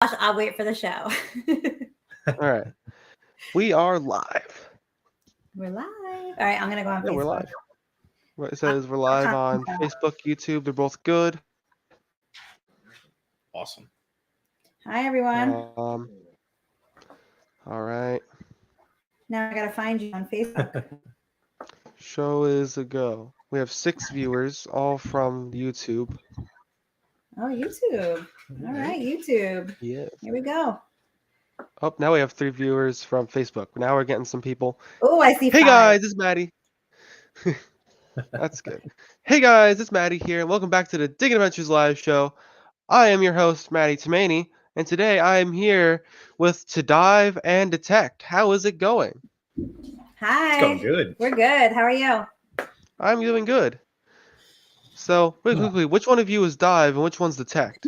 I'll wait for the show. All right. We are live. We're live. All right, I'm going to go on Yeah, Facebook. we're live. It says we're live on Facebook, YouTube. They're both good. Awesome. Hi, everyone. All right. Now I got to find you on Facebook. Show is a go. We have 6 viewers, all from YouTube. Oh, YouTube. All right, YouTube. Yes. Here we go. Oh, now we have 3 viewers from Facebook. Now we're getting some people. Oh, I see 5. Hey guys, it's Maddie. That's good. Hey guys, it's Maddie here, and welcome back to the Digging Adventures live show. I am your host, Maddie Tomaney, and today I am here with To Dive and Detect. How is it going? Hi. It's going good. We're good. How are you? I'm doing good. So, really quickly, which one of you is Dive and which one's Detect?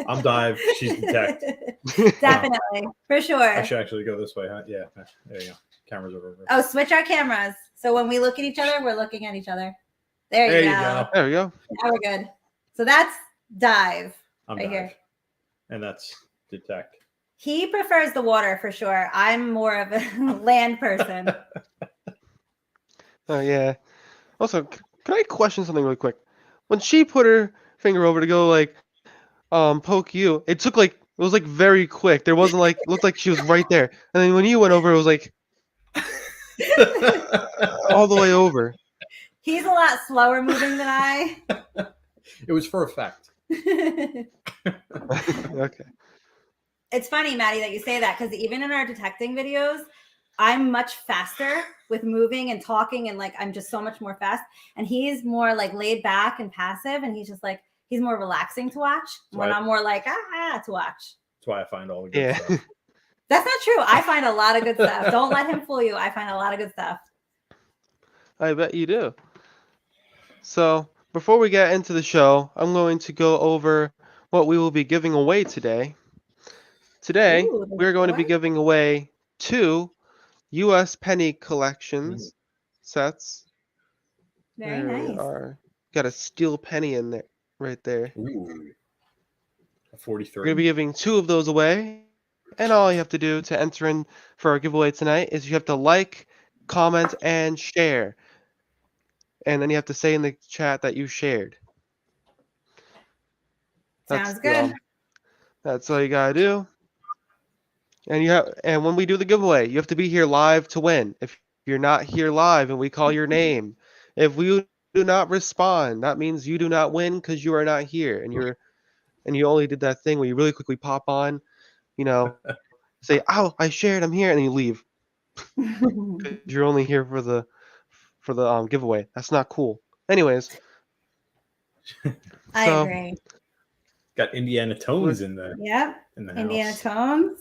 I'm Dive. She's Detect. Definitely. For sure. I should actually go this way, huh? Yeah. There you go. Camera's over. Oh, switch our cameras. So when we look at each other, we're looking at each other. There you go. There we go. Now we're good. So that's Dive. I'm right Dive. Here. And that's Detect. He prefers the water for sure. I'm more of a land person. Oh, yeah. Also, can I question something really quick? When she put her finger over to go, like, poke you, it was like very quick. There wasn't like, it looked like she was right there. And then when you went over, it was like all the way over. He's a lot slower moving than I. It was for effect. Okay. It's funny, Maddie, that you say that, because even in our detecting videos, I'm much faster with moving and talking, and like I'm just so much more fast. And he's more like laid back and passive, and he's just like he's more relaxing to watch. When I'm more like to watch. That's why I find all the good stuff. That's not true. I find a lot of good stuff. Don't let him fool you. I find a lot of good stuff. I bet you do. So, before we get into the show, I'm going to go over what we will be giving away today. Today, we're going to be giving away 2 U.S. penny collections sets. Very nice. Got a steel penny in there, right there. Ooh. A 43. We're going to be giving 2 of those away. And all you have to do to enter in for our giveaway tonight is you have to like, comment, and share. And then you have to say in the chat that you shared. Sounds good. That's all you gotta do. And when we do the giveaway, you have to be here live to win. If you're not here live and we call your name, if we do not respond, that means you do not win because you are not here, and you only did that thing where you really quickly pop on, say, "Oh, I shared, I'm here," and then you leave. You're only here for the giveaway. That's not cool. Anyways, I agree. Got Indiana Tones in there. Yep. In the Indiana house. Tones.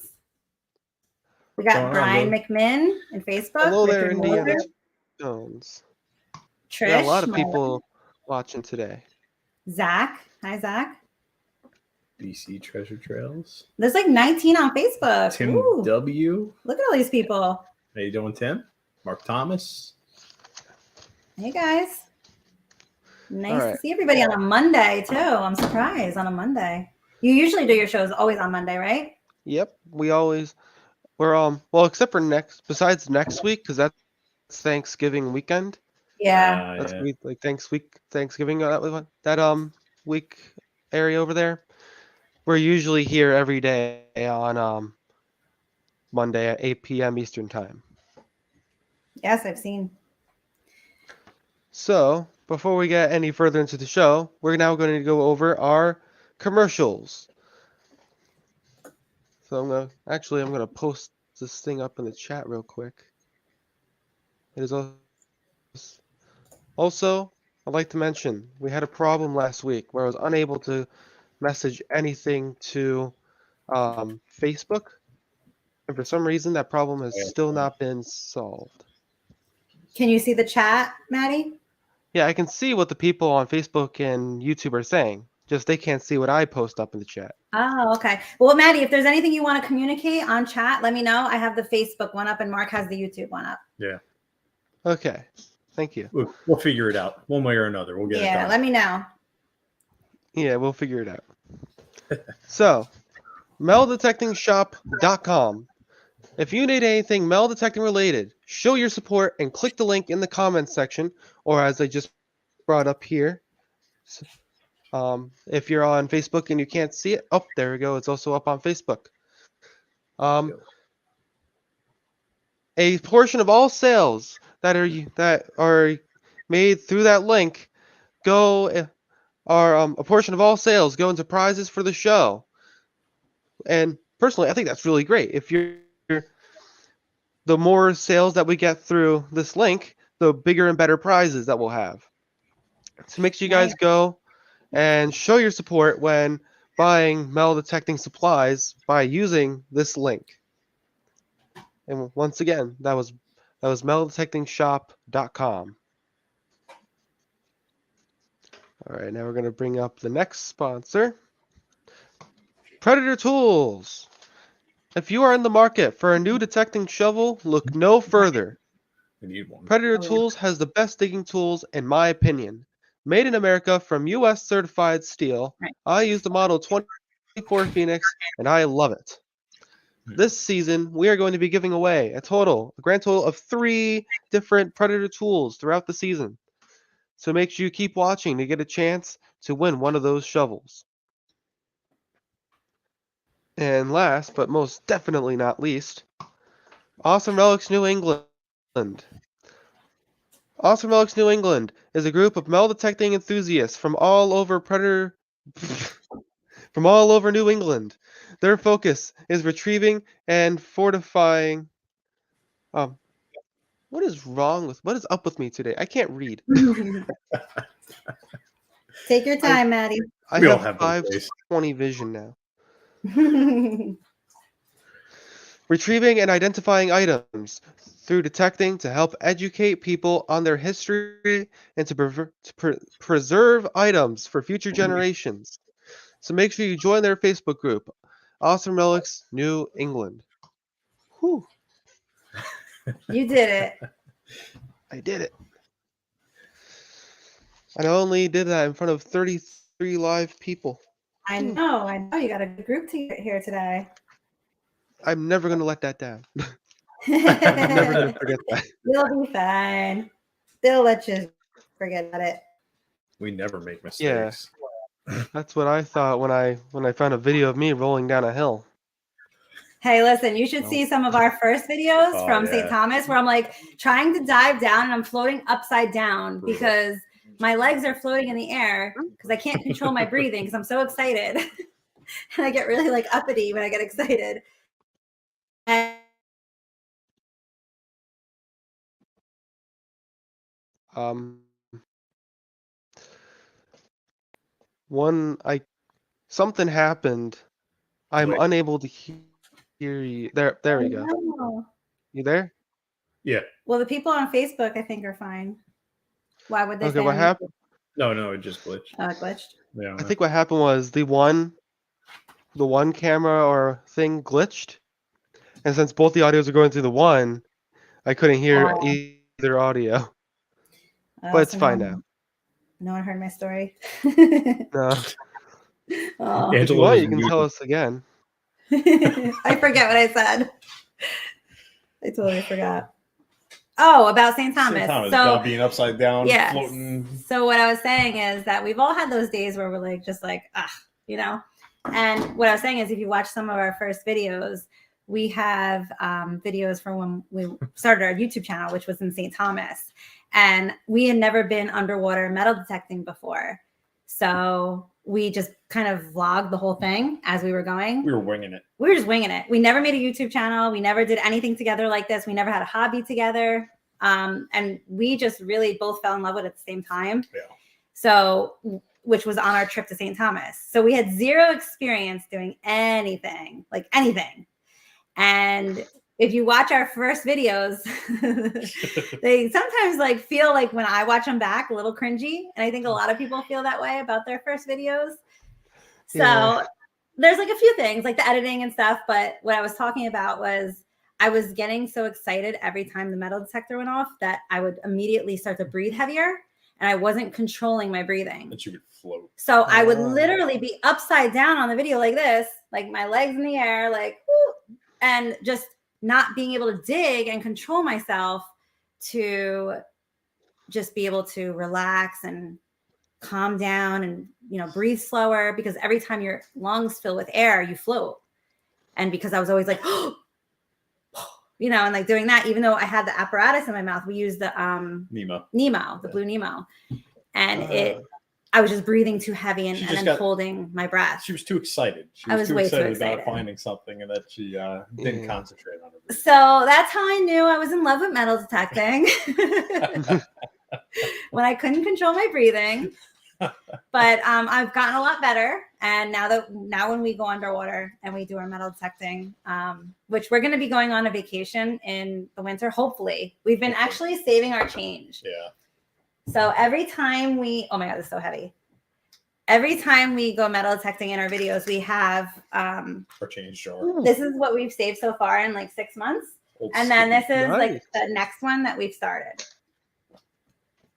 We got Brian McMinn in Facebook. Hello there, Indiana Tones. Trish. Yeah, a lot of people watching today. Zach. Hi, Zach. BC Treasure Trails. There's like 19 on Facebook. Tim W. Look at all these people. How you doing, Tim? Mark Thomas. Hey, guys. Nice to see everybody on a Monday, too. I'm surprised on a Monday. You usually do your shows always on Monday, right? Yep. We're except for besides next week, because that's Thanksgiving weekend. Yeah. That's like Thanksgiving that week area over there. We're usually here every day on Monday at 8 p.m. Eastern time. Yes, I've seen. So, before we get any further into the show, we're now going to go over our commercials. So I'm going to post this thing up in the chat real quick. It is also, I'd like to mention, we had a problem last week where I was unable to message anything to Facebook. And for some reason, that problem has still not been solved. Can you see the chat, Maddie? Yeah, I can see what the people on Facebook and YouTube are saying. Just they can't see what I post up in the chat. Oh, okay. Well, Maddie, if there's anything you want to communicate on chat, let me know. I have the Facebook one up and Mark has the YouTube one up. Yeah. Okay. Thank you. We'll figure it out one way or another. We'll get it done. Let me know. Yeah, we'll figure it out. So, metalldetectingshop.com. If you need anything metal detecting related, show your support and click the link in the comments section, or as I just brought up here. If you're on Facebook and you can't see it, oh, there we go. It's also up on Facebook. A portion of all sales that are made through that link a portion of all sales go into prizes for the show. And personally, I think that's really great. If the more sales that we get through this link, the bigger and better prizes that we'll have. So make sure you guys go and show your support when buying metal detecting supplies by using this link. And once again, that was metalldetectingshop.com. All right, now we're going to bring up the next sponsor, Predator Tools. If you are in the market for a new detecting shovel, look no further. We need one. Predator Tools has the best digging tools, in my opinion. Made in America from U.S. certified steel. Right. I use the model 24 Phoenix, and I love it. This season, we are going to be giving away a grand total of 3 different Predator tools throughout the season. So make sure you keep watching to get a chance to win one of those shovels. And last, but most definitely not least, Awesome Relics New England. Awesome Relics New England is a group of metal detecting enthusiasts from all over New England. Their focus is retrieving and fortifying. What is up with me today? I can't read. Take your time, Maddie. I We all have have those days. 520 vision now. Retrieving and identifying items through detecting to help educate people on their history and to preserve items for future generations. So make sure you join their Facebook group, Awesome Relics New England. Whew. You did it. I did it. And I only did that in front of 33 live people. I know. You got a good group here today. I'm never going to let that down. I'm never going to forget that. You'll be fine. They'll let you forget about it. We never make mistakes. Yeah. That's what I thought when I found a video of me rolling down a hill. Hey, listen, you should see some of our first videos from yeah. St. Thomas where I'm like trying to dive down and I'm floating upside down because my legs are floating in the air because I can't control my breathing because I'm so excited. And I get really like uppity when I get excited. And something happened. I'm unable to hear you. There we go. No. You there? Yeah. Well, the people on Facebook, I think, are fine. Why would they? Okay, what happened? No, it just glitched. Oh, it glitched. Yeah. I think what happened was the one camera or thing glitched, and since both the audios are going through the one, I couldn't hear either audio. But it's fine now. No one heard my story. No. If you want, you can tell us again. I forget what I said. I totally forgot. Oh, about St. Thomas. St. Thomas, so being upside down, yes. floating. So what I was saying is that we've all had those days where we're like, just like, you know. And what I was saying is, if you watch some of our first videos, we have videos from when we started our YouTube channel, which was in St. Thomas. And we had never been underwater metal detecting before. So we just kind of vlogged the whole thing as we were going. We were winging it. We were just winging it. We never made a YouTube channel. We never did anything together like this. We never had a hobby together. And we just really both fell in love with it at the same time. Yeah. So, which was on our trip to St. Thomas. So we had zero experience doing anything, like anything. And if you watch our first videos, they sometimes like feel like when I watch them back, a little cringy. And I think a lot of people feel that way about their first videos. So there's like a few things like the editing and stuff. But what I was talking about was I was getting so excited every time the metal detector went off that I would immediately start to breathe heavier. And I wasn't controlling my breathing. That you could float. So I would literally be upside down on the video like this, like my legs in the air, like, woo, and just not being able to dig and control myself to just be able to relax and calm down and, you know, breathe slower, because every time your lungs fill with air, you float. And because I was always like, you know, and like doing that, even though I had the apparatus in my mouth, we used the Nemo, the blue Nemo. And I was just breathing too heavy and then holding my breath. She was too excited. She was too way excited too excited about finding something, and that she didn't concentrate on it. So that's how I knew I was in love with metal detecting. When I couldn't control my breathing. But I've gotten a lot better. And now when we go underwater and we do our metal detecting, which we're going to be going on a vacation in the winter, hopefully. We've been actually saving our change. Yeah. So every time oh my God, this is so heavy. Every time we go metal detecting in our videos, we have our change jar. This is what we've saved so far in like 6 months. And then this is like the next one that we've started.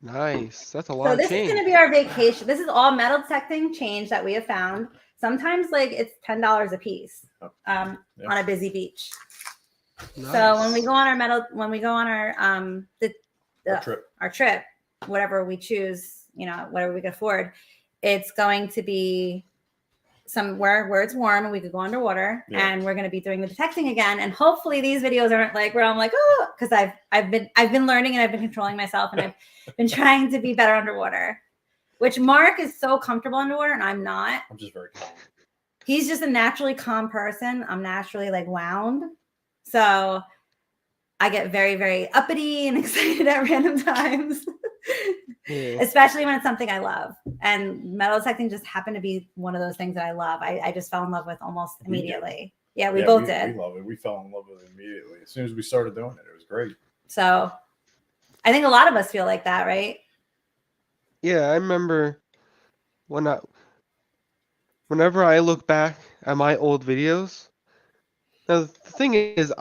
Nice. That's a lot of change. So this is going to be our vacation. This is all metal detecting change that we have found. Sometimes like it's $10 a piece on a busy beach. Nice. So when we go on our trip, whatever we choose, you know, whatever we can afford, it's going to be somewhere where it's warm and we could go underwater, and we're going to be doing the detecting again. And hopefully these videos aren't like where I'm like, oh, because I've been learning and I've been controlling myself, and I've been trying to be better underwater, which Mark is so comfortable underwater and I'm not. I'm just very calm. He's just a naturally calm person. I'm naturally like wound. So I get very, very uppity and excited at random times. Especially when it's something I love. And metal detecting just happened to be one of those things that I love. I just fell in love with almost immediately. We both did. We love it. We fell in love with it immediately. As soon as we started doing it, it was great. So I think a lot of us feel like that, right? Yeah, I remember whenever I look back at my old videos. Now the thing is,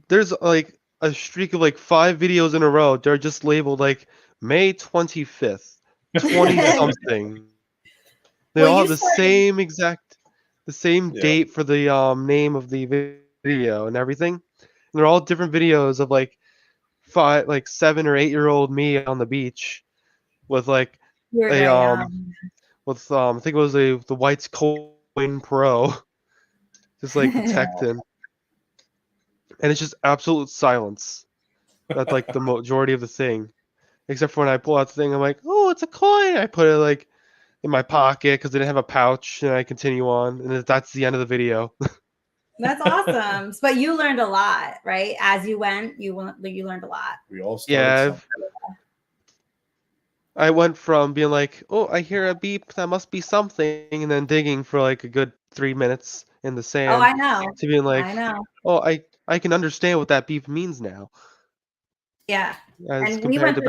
there's like a streak of like 5 videos in a row. They're just labeled like May 25th, 20 something. They all have the same date for the name of the video and everything. And they're all different videos of like 7 or 8-year-old me on the beach with like with I think it was the White's Coin Pro, just like detecting. And it's just absolute silence. That's like the majority of the thing. Except for when I pull out the thing, I'm like, oh, it's a coin. I put it like in my pocket because I didn't have a pouch, and I continue on. And that's the end of the video. That's awesome. But you learned a lot, right? As you went, you learned a lot. We all started I went from being like, oh, I hear a beep, that must be something, and then digging for like a good 3 minutes in the sand. Oh, I know. To being like, I know. Oh, I can understand what that beep means now. Yeah. And we went through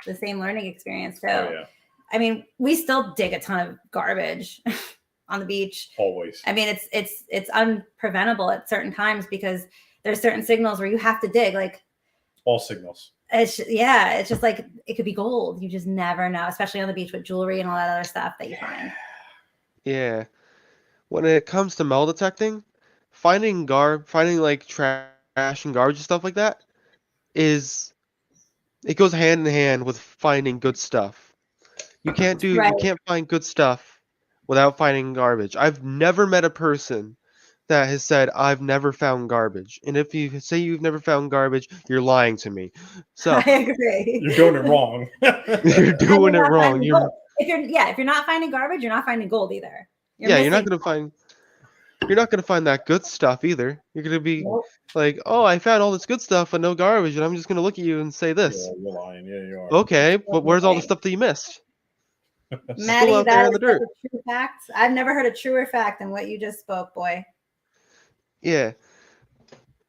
the same learning experience too. Oh, yeah. I mean, we still dig a ton of garbage on the beach. Always. I mean, it's unpreventable at certain times because there's certain signals where you have to dig, like all signals. It's just like it could be gold. You just never know, especially on the beach with jewelry and all that other stuff that you find. Yeah. When it comes to metal detecting, finding like trash and garbage and stuff like that it goes hand in hand with finding good stuff. You can't find good stuff without finding garbage. I've never met a person that has said I've never found garbage. And if you say you've never found garbage, you're lying to me. So I agree. You're doing it wrong. You're doing it wrong. If you're not finding garbage, you're not finding gold either. You're not gonna find that good stuff either. You're gonna be like, oh, I found all this good stuff but no garbage, and I'm just gonna look at you and say this. Yeah, you're lying. Yeah, you are. Okay, but where's all the stuff that you missed? Maddie, out there in the dirt. A true fact. I've never heard a truer fact than what you just spoke, boy. Yeah.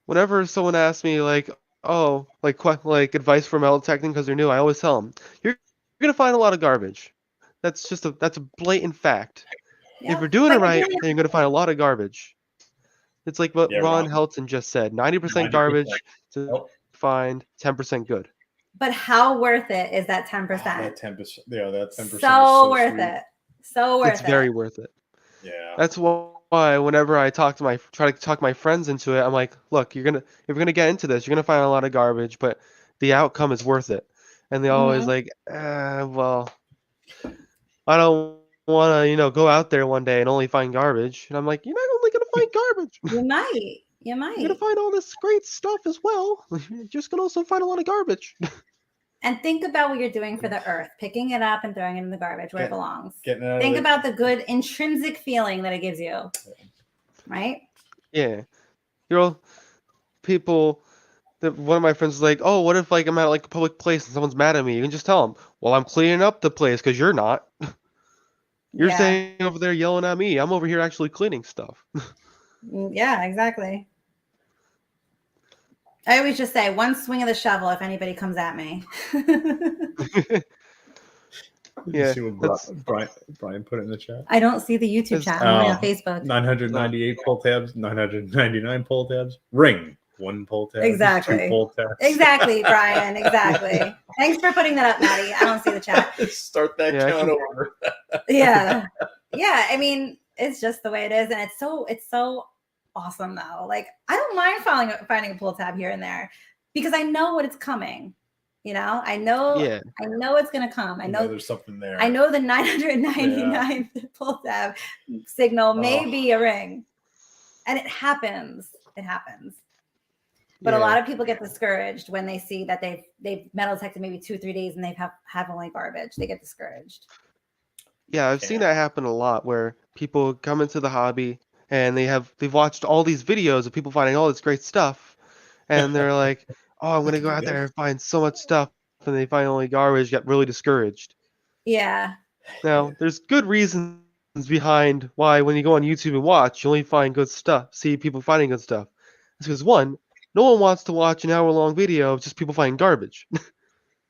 Whenever someone asks me like, oh, like advice for metal detecting because they're new, I always tell them, you're gonna find a lot of garbage. That's a blatant fact. If you're doing it right, then you're gonna find a lot of garbage. It's like what Ron Helton just said: 90% garbage to find 10% good. But how worth it is that 10%? That 10%. Yeah, that 10%. So worth it. So worth it. It's very worth it. Yeah. That's why whenever I try to talk my friends into it, I'm like, look, if you're gonna get into this, you're gonna find a lot of garbage, but the outcome is worth it. And they always Mhm. like, well, I don't want to, go out there one day and only find garbage. And I'm like, you're not only gonna find garbage. You might. You You're gonna might. find all this great stuff as well. You're just gonna also find a lot of garbage. And think about what you're doing for the earth, picking it up and throwing it in the garbage where it Get- belongs. Getting out Think of about the good intrinsic feeling that it gives you, right? Yeah, people. One of my friends was like, "Oh, what if like I'm at like a public place and someone's mad at me?" You can just tell them, "Well, I'm cleaning up the place because you're not. You're Yeah. staying over there yelling at me. I'm over here actually cleaning stuff." Yeah, exactly. I always just say one swing of the shovel if anybody comes at me. Did you Yeah, see what that's Brian put it in the chat? I don't see the YouTube It's- chat. I'm only on Facebook. 998 pull tabs, 999 pull tabs. Ring. 1 pull tab. Exactly. 2 pull tabs. Exactly, Brian. Exactly. Thanks for putting that up, Maddie. I don't see the chat. Start that Yeah, I count can- over. Yeah. Yeah. I mean, it's just the way it is. And it's so awesome though. Like I don't mind finding a pull tab here and there because I know what it's coming. I know yeah, it's gonna come. I You know know there's something there. I know the 999 pull tab signal may Oh. be a ring. And it happens. It happens. But a yeah. lot of people get discouraged when they see that they've metal detected maybe 2-3 days and they have only garbage. They get discouraged. Yeah, I've seen Yeah. that happen a lot where people come into the hobby and they've watched all these videos of people finding all this great stuff, and they're like, "Oh, I'm gonna go out there and find so much stuff," and they find only garbage, get really discouraged. Yeah. Now, there's good reasons behind why when you go on YouTube and watch, you only find good stuff, see people finding good stuff. It's because one, no one wants to watch an hour-long video of just people finding garbage.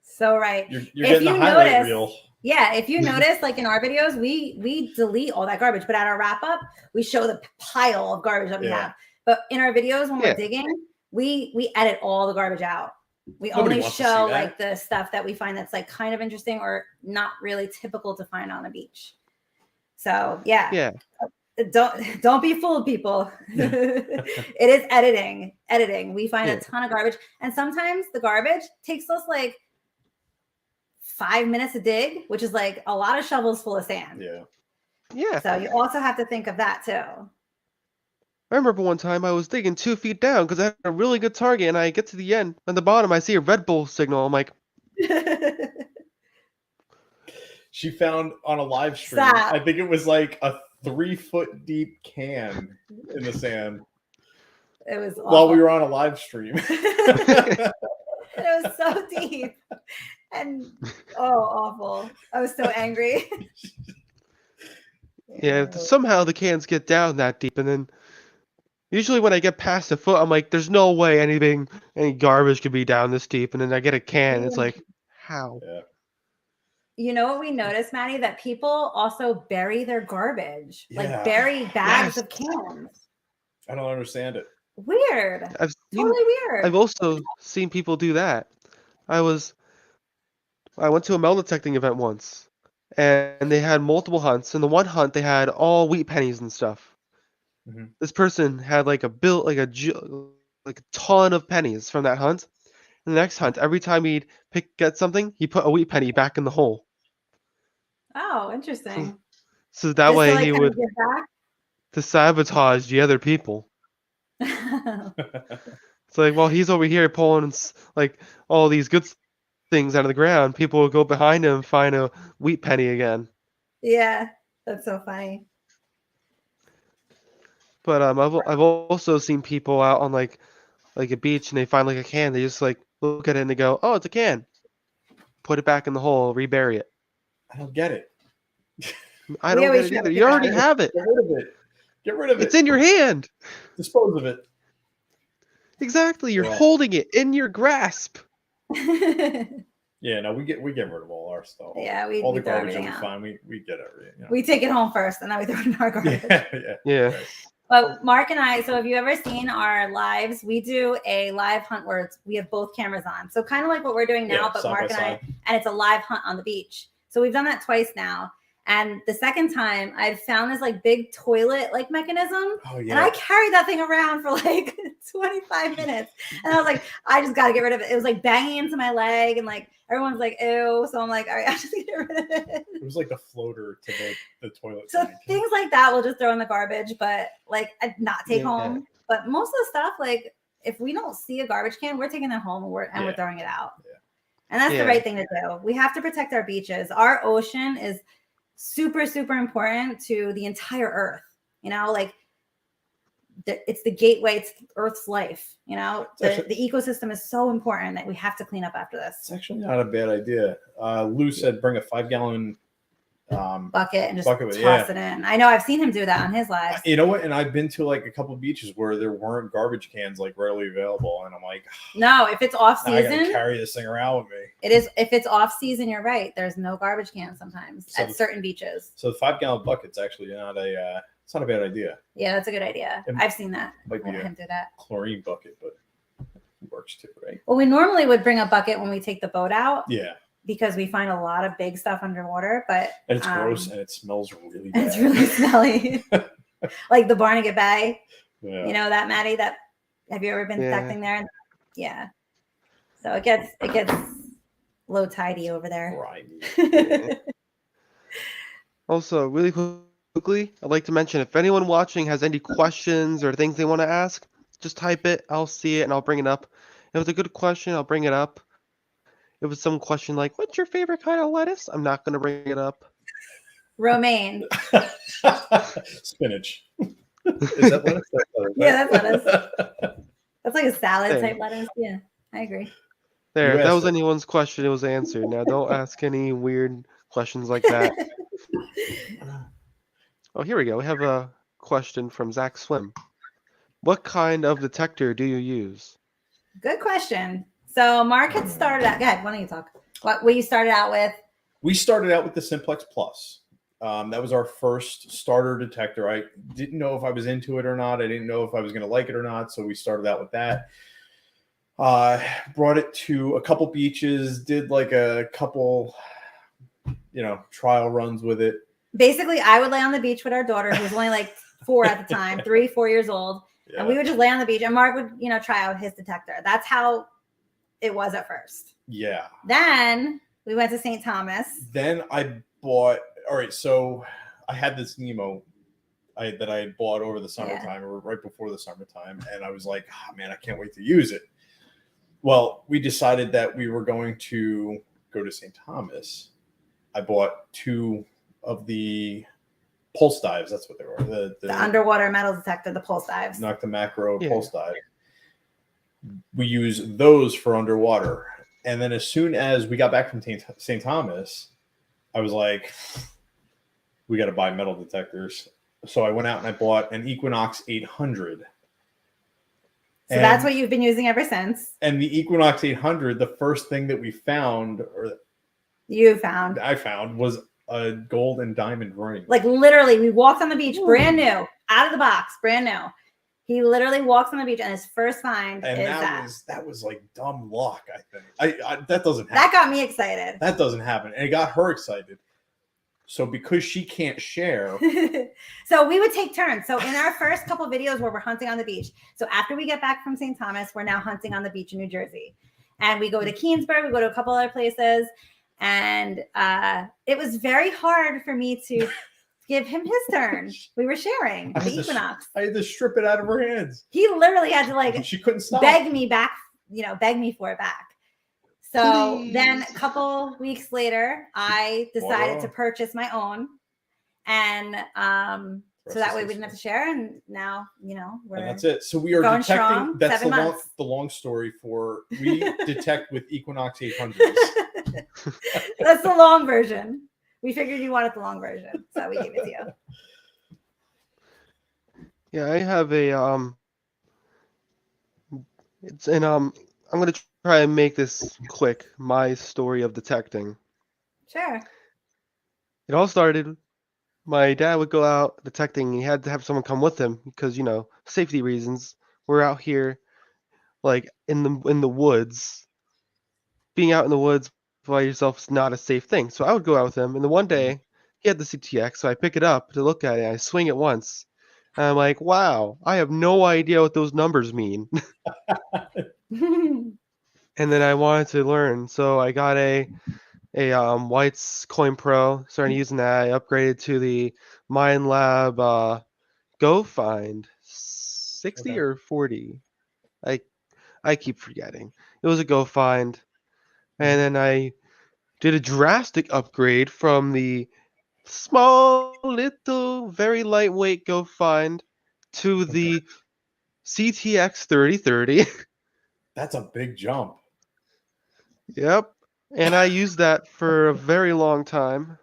So right. You're If getting you the highlight notice- reel. Yeah, if you notice, like in our videos, we delete all that garbage, but at our wrap up, we show the pile of garbage that we Yeah. have. But in our videos, when Yeah. we're digging, we edit all the garbage out. We Nobody only wants to show see that. like the stuff that we find that's like kind of interesting or not really typical to find on a beach. So yeah, Yeah, don't be fooled, people. It is editing. We find Yeah. a ton of garbage, and sometimes the garbage takes us like 5 minutes to dig, which is like a lot of shovels full of sand. Yeah. yeah. So you also have to think of that too. I remember one time I was digging 2 feet down because I had a really good target, and I get to the end, and the bottom I see a Red Bull signal. I'm like, She found on a live stream, Stop. I think it was like a 3-foot deep can in the sand It was awful. while we were on a live stream. It was so deep and awful. I was so angry. yeah. Somehow the cans get down that deep, and then usually when I get past a foot, I'm like, there's no way any garbage could be down this deep, and then I get a can. It's like, how? Yeah. You know what we noticed, Maddie? That people also bury their garbage, Yeah. like bury bags Yes. of cans. I don't understand it. Weird. I've seen, Totally weird. I've also seen people do that. I went to a metal detecting event once, and they had multiple hunts. In the one hunt, they had all wheat pennies and stuff. Mhm. This person had like a ton of pennies from that hunt. And the next hunt, every time he'd get something, he put a wheat penny back in the hole. Oh, interesting. So that Just to, way like, he kind of would give to sabotage the other people. back. It's like, well, he's over here pulling like all these good things out of the ground. People will go behind him and find a wheat penny again. Yeah, that's so funny. But I've also seen people out on like a beach and they find like a can. They just like look at it and they go, "Oh, it's a can." Put it back in the hole, rebury it. I don't get it. I We don't always get it show either. it You to already guys. have it. Get rid of it. Get rid of it. It's in your hand. Dispose of it. Exactly. You're Yeah. holding it in your grasp. Yeah, no, we get rid of all our stuff. Yeah, we all the throw garbage that we everything out. find, we get everything. You know? We take it home first and then we throw it in our garbage. yeah, yeah. Yeah. Right. But Mark and I, so have you ever seen our lives? We do a live hunt where we have both cameras on. So kind of like what we're doing now, Yeah, but side Mark by and I, side. and it's a live hunt on the beach. So we've done that twice now. And the second time, I found this like big toilet like mechanism, Oh and I carried that thing around for like 25 minutes. And I was like, I just got to get rid of it. It was like banging into my leg, and like everyone's like, ew. So I'm like, all right, I just need to get rid of it. It was like the floater to the toilet. So tank. things like that we'll just throw in the garbage, but like I'd not take Yeah. home. But most of the stuff, like if we don't see a garbage can, we're taking that home and we're throwing it out. Yeah. And that's Yeah. the right thing to do. We have to protect our beaches. Our ocean is super, super important to the entire earth. You know, like it's the gateway to Earth's life. You know, the ecosystem is so important that we have to clean up after this. It's actually not a bad idea. Lou said bring a 5-gallon bucket and just bucket toss it in. I know I've seen him do that on his lives. You know what? And I've been to like a couple beaches where there weren't garbage cans like readily available, and I'm like, no, if it's off I gotta season, carry this thing around with me. it is. If it's off season, you're right. There's no garbage cans sometimes So at certain beaches. So the 5-gallon bucket's actually not a it's not a bad idea. Yeah, that's a good idea. I've seen that. Might be Let him do that. Chlorine bucket, but it works too, right? Well, we normally would bring a bucket when we take the boat out. Yeah. Because we find a lot of big stuff underwater, but And it's gross and it smells really bad. It's really smelly. Like the Barnegat Bay. Yeah. You know that, Maddie? That have you ever been detecting there? Yeah. So it gets low tidy over there. Right. Also, really quickly, I'd like to mention if anyone watching has any questions or things they want to ask, just type it. I'll see it and I'll bring it up. If it's a good question, I'll bring it up. If it's some question like, what's your favorite kind of lettuce? I'm not going to bring it up. Romaine. Spinach. Is that lettuce? Yeah, that's lettuce. That's like a salad type lettuce. Yeah, I agree. There, if that was anyone's question, it was answered. Now don't ask any weird questions like that. Oh, here we go. We have a question from Zach Swim. What kind of detector do you use? Good question. So Mark had started out. Go ahead. Why don't you talk? What you started out with? We started out with the Simplex Plus. That was our first starter detector. I didn't know if I was into it or not. I didn't know if I was going to like it or not. So we started out with that. Brought it to a couple beaches, did like a couple, trial runs with it. Basically, I would lay on the beach with our daughter, who was only like 4 at the time, 4 years old. Yeah. And we would just lay on the beach and Mark would, try out his detector. That's how it was at first. Yeah. Then we went to St. Thomas. Then I bought, all right, so I had this Nemo that I had bought over the summertime or right before the summertime. And I was like, oh, man, I can't wait to use it. Well, we decided that we were going to go to St. Thomas. I bought 2 of the pulse dives. That's what they were. The underwater metal detector, the pulse dives. Nocta Macro pulse dive. We use those for underwater. And then as soon as we got back from St. Thomas, I was like, we got to buy metal detectors. So I went out and I bought an Equinox 800. So that's what you've been using ever since. And the Equinox 800, the first thing that we found, I found, was a gold and diamond ring. Like literally, we walked on the beach, brand new, out of the box, brand new. He literally walks on the beach, and his first find is that was like dumb luck. I think that doesn't happen. That got me excited. That doesn't happen, and it got her excited. So because she can't share, so we would take turns. So in our first couple videos where we're hunting on the beach, so after we get back from St. Thomas, we're now hunting on the beach in New Jersey, and we go to Keensburg, we go to a couple other places, and it was very hard for me to give him his turn. We were sharing the Equinox. I had to strip it out of her hands. He literally had to she couldn't stop. Beg me for it back. So then a couple weeks later, I decided to purchase my own. And so that way we didn't have to share. And now, we're and that's it. So we are going detecting. strong, That's 7 months. the long story for we detect with Equinox 800s. That's the long version. We figured you wanted the long version, so we gave it to you. Yeah, I have a I'm gonna try and make this quick. My story of detecting. Sure. It all started. My dad would go out detecting. He had to have someone come with him because safety reasons. We're out here, like in the woods. Being out in the woods by yourself is not a safe thing. So I would go out with him. And then one day, he had the CTX, so I pick it up to look at it. I swing it once, and I'm like, wow, I have no idea what those numbers mean. And then I wanted to learn, so I got a White's Coin Pro. Started using that. I upgraded to the Mind Lab Go Find 60 Okay. or 40. I keep forgetting. It was a Go Find, and then I did a drastic upgrade from the small, little, very lightweight Go Find to the CTX 3030. That's a big jump. Yep. And I used that for a very long time.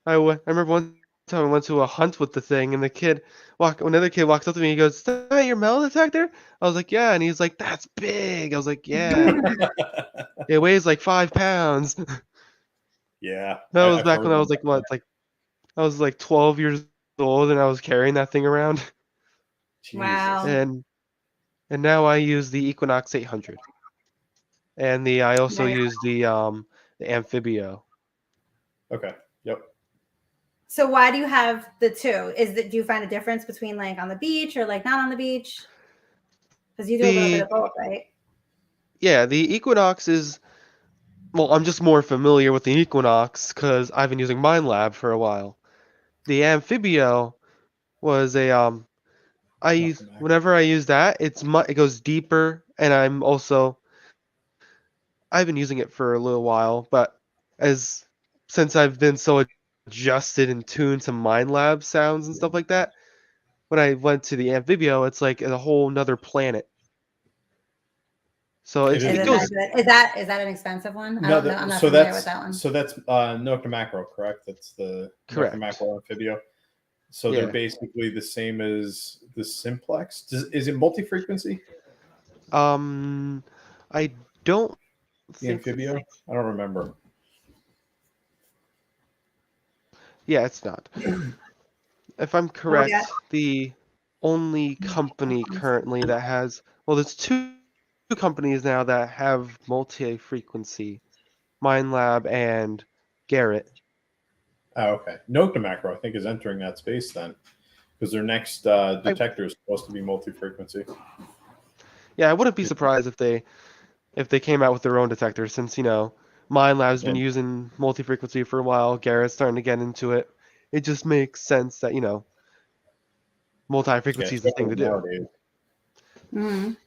I remember one time I went to a hunt with the thing, and another kid walks up to me, he goes, "Is that your metal detector?" I was like, "Yeah," and he's like, "That's big." I was like, "Yeah, it weighs like 5 pounds." Yeah, That was I've back heard when I was them. like, what, like I was like 12 years old, and I was carrying that thing around. Wow. Jesus. And now I use the Equinox 800, and I also Nice. use the Amphibio. Okay. Yep. So why do you have the two? Do you find a difference between like on the beach or like not on the beach? Because you do a little bit The of both, right? Yeah, the Equinox is, well, I'm just more familiar with the Equinox because I've been using Mind Lab for a while. The Amphibio was Not the Mac. whenever I use that, it goes deeper, and I've been using it for a little while, but as since I've been so adjusted and tuned to Mind Lab sounds and stuff like that, when I went to the Amphibio, it's like a whole nother planet. So It Is it it is. that goes good? Is that an expensive one? I No, don't know. I'm not so familiar with that one. that's Nocta Macro, correct? That's the Nocta correct. Macro Amphibio. So they're Yeah. basically the same as the Simplex. Is it multi-frequency? I don't The think. Amphibio? I don't remember. Yeah, it's not. If I'm Oh yeah. correct, the only company currently that has, well, there's two companies now that have multi-frequency, MindLab and Garrett. Oh, okay. Nocta Macro, I think, is entering that space then, because their next I detector is supposed to be multi-frequency. Yeah, I wouldn't be surprised if they came out with their own detector, since MindLab's Yeah, been using multi-frequency for a while. Garrett's starting to get into it. It just makes sense that yeah, multi-frequency is the thing to especially do. nowadays. Mhm.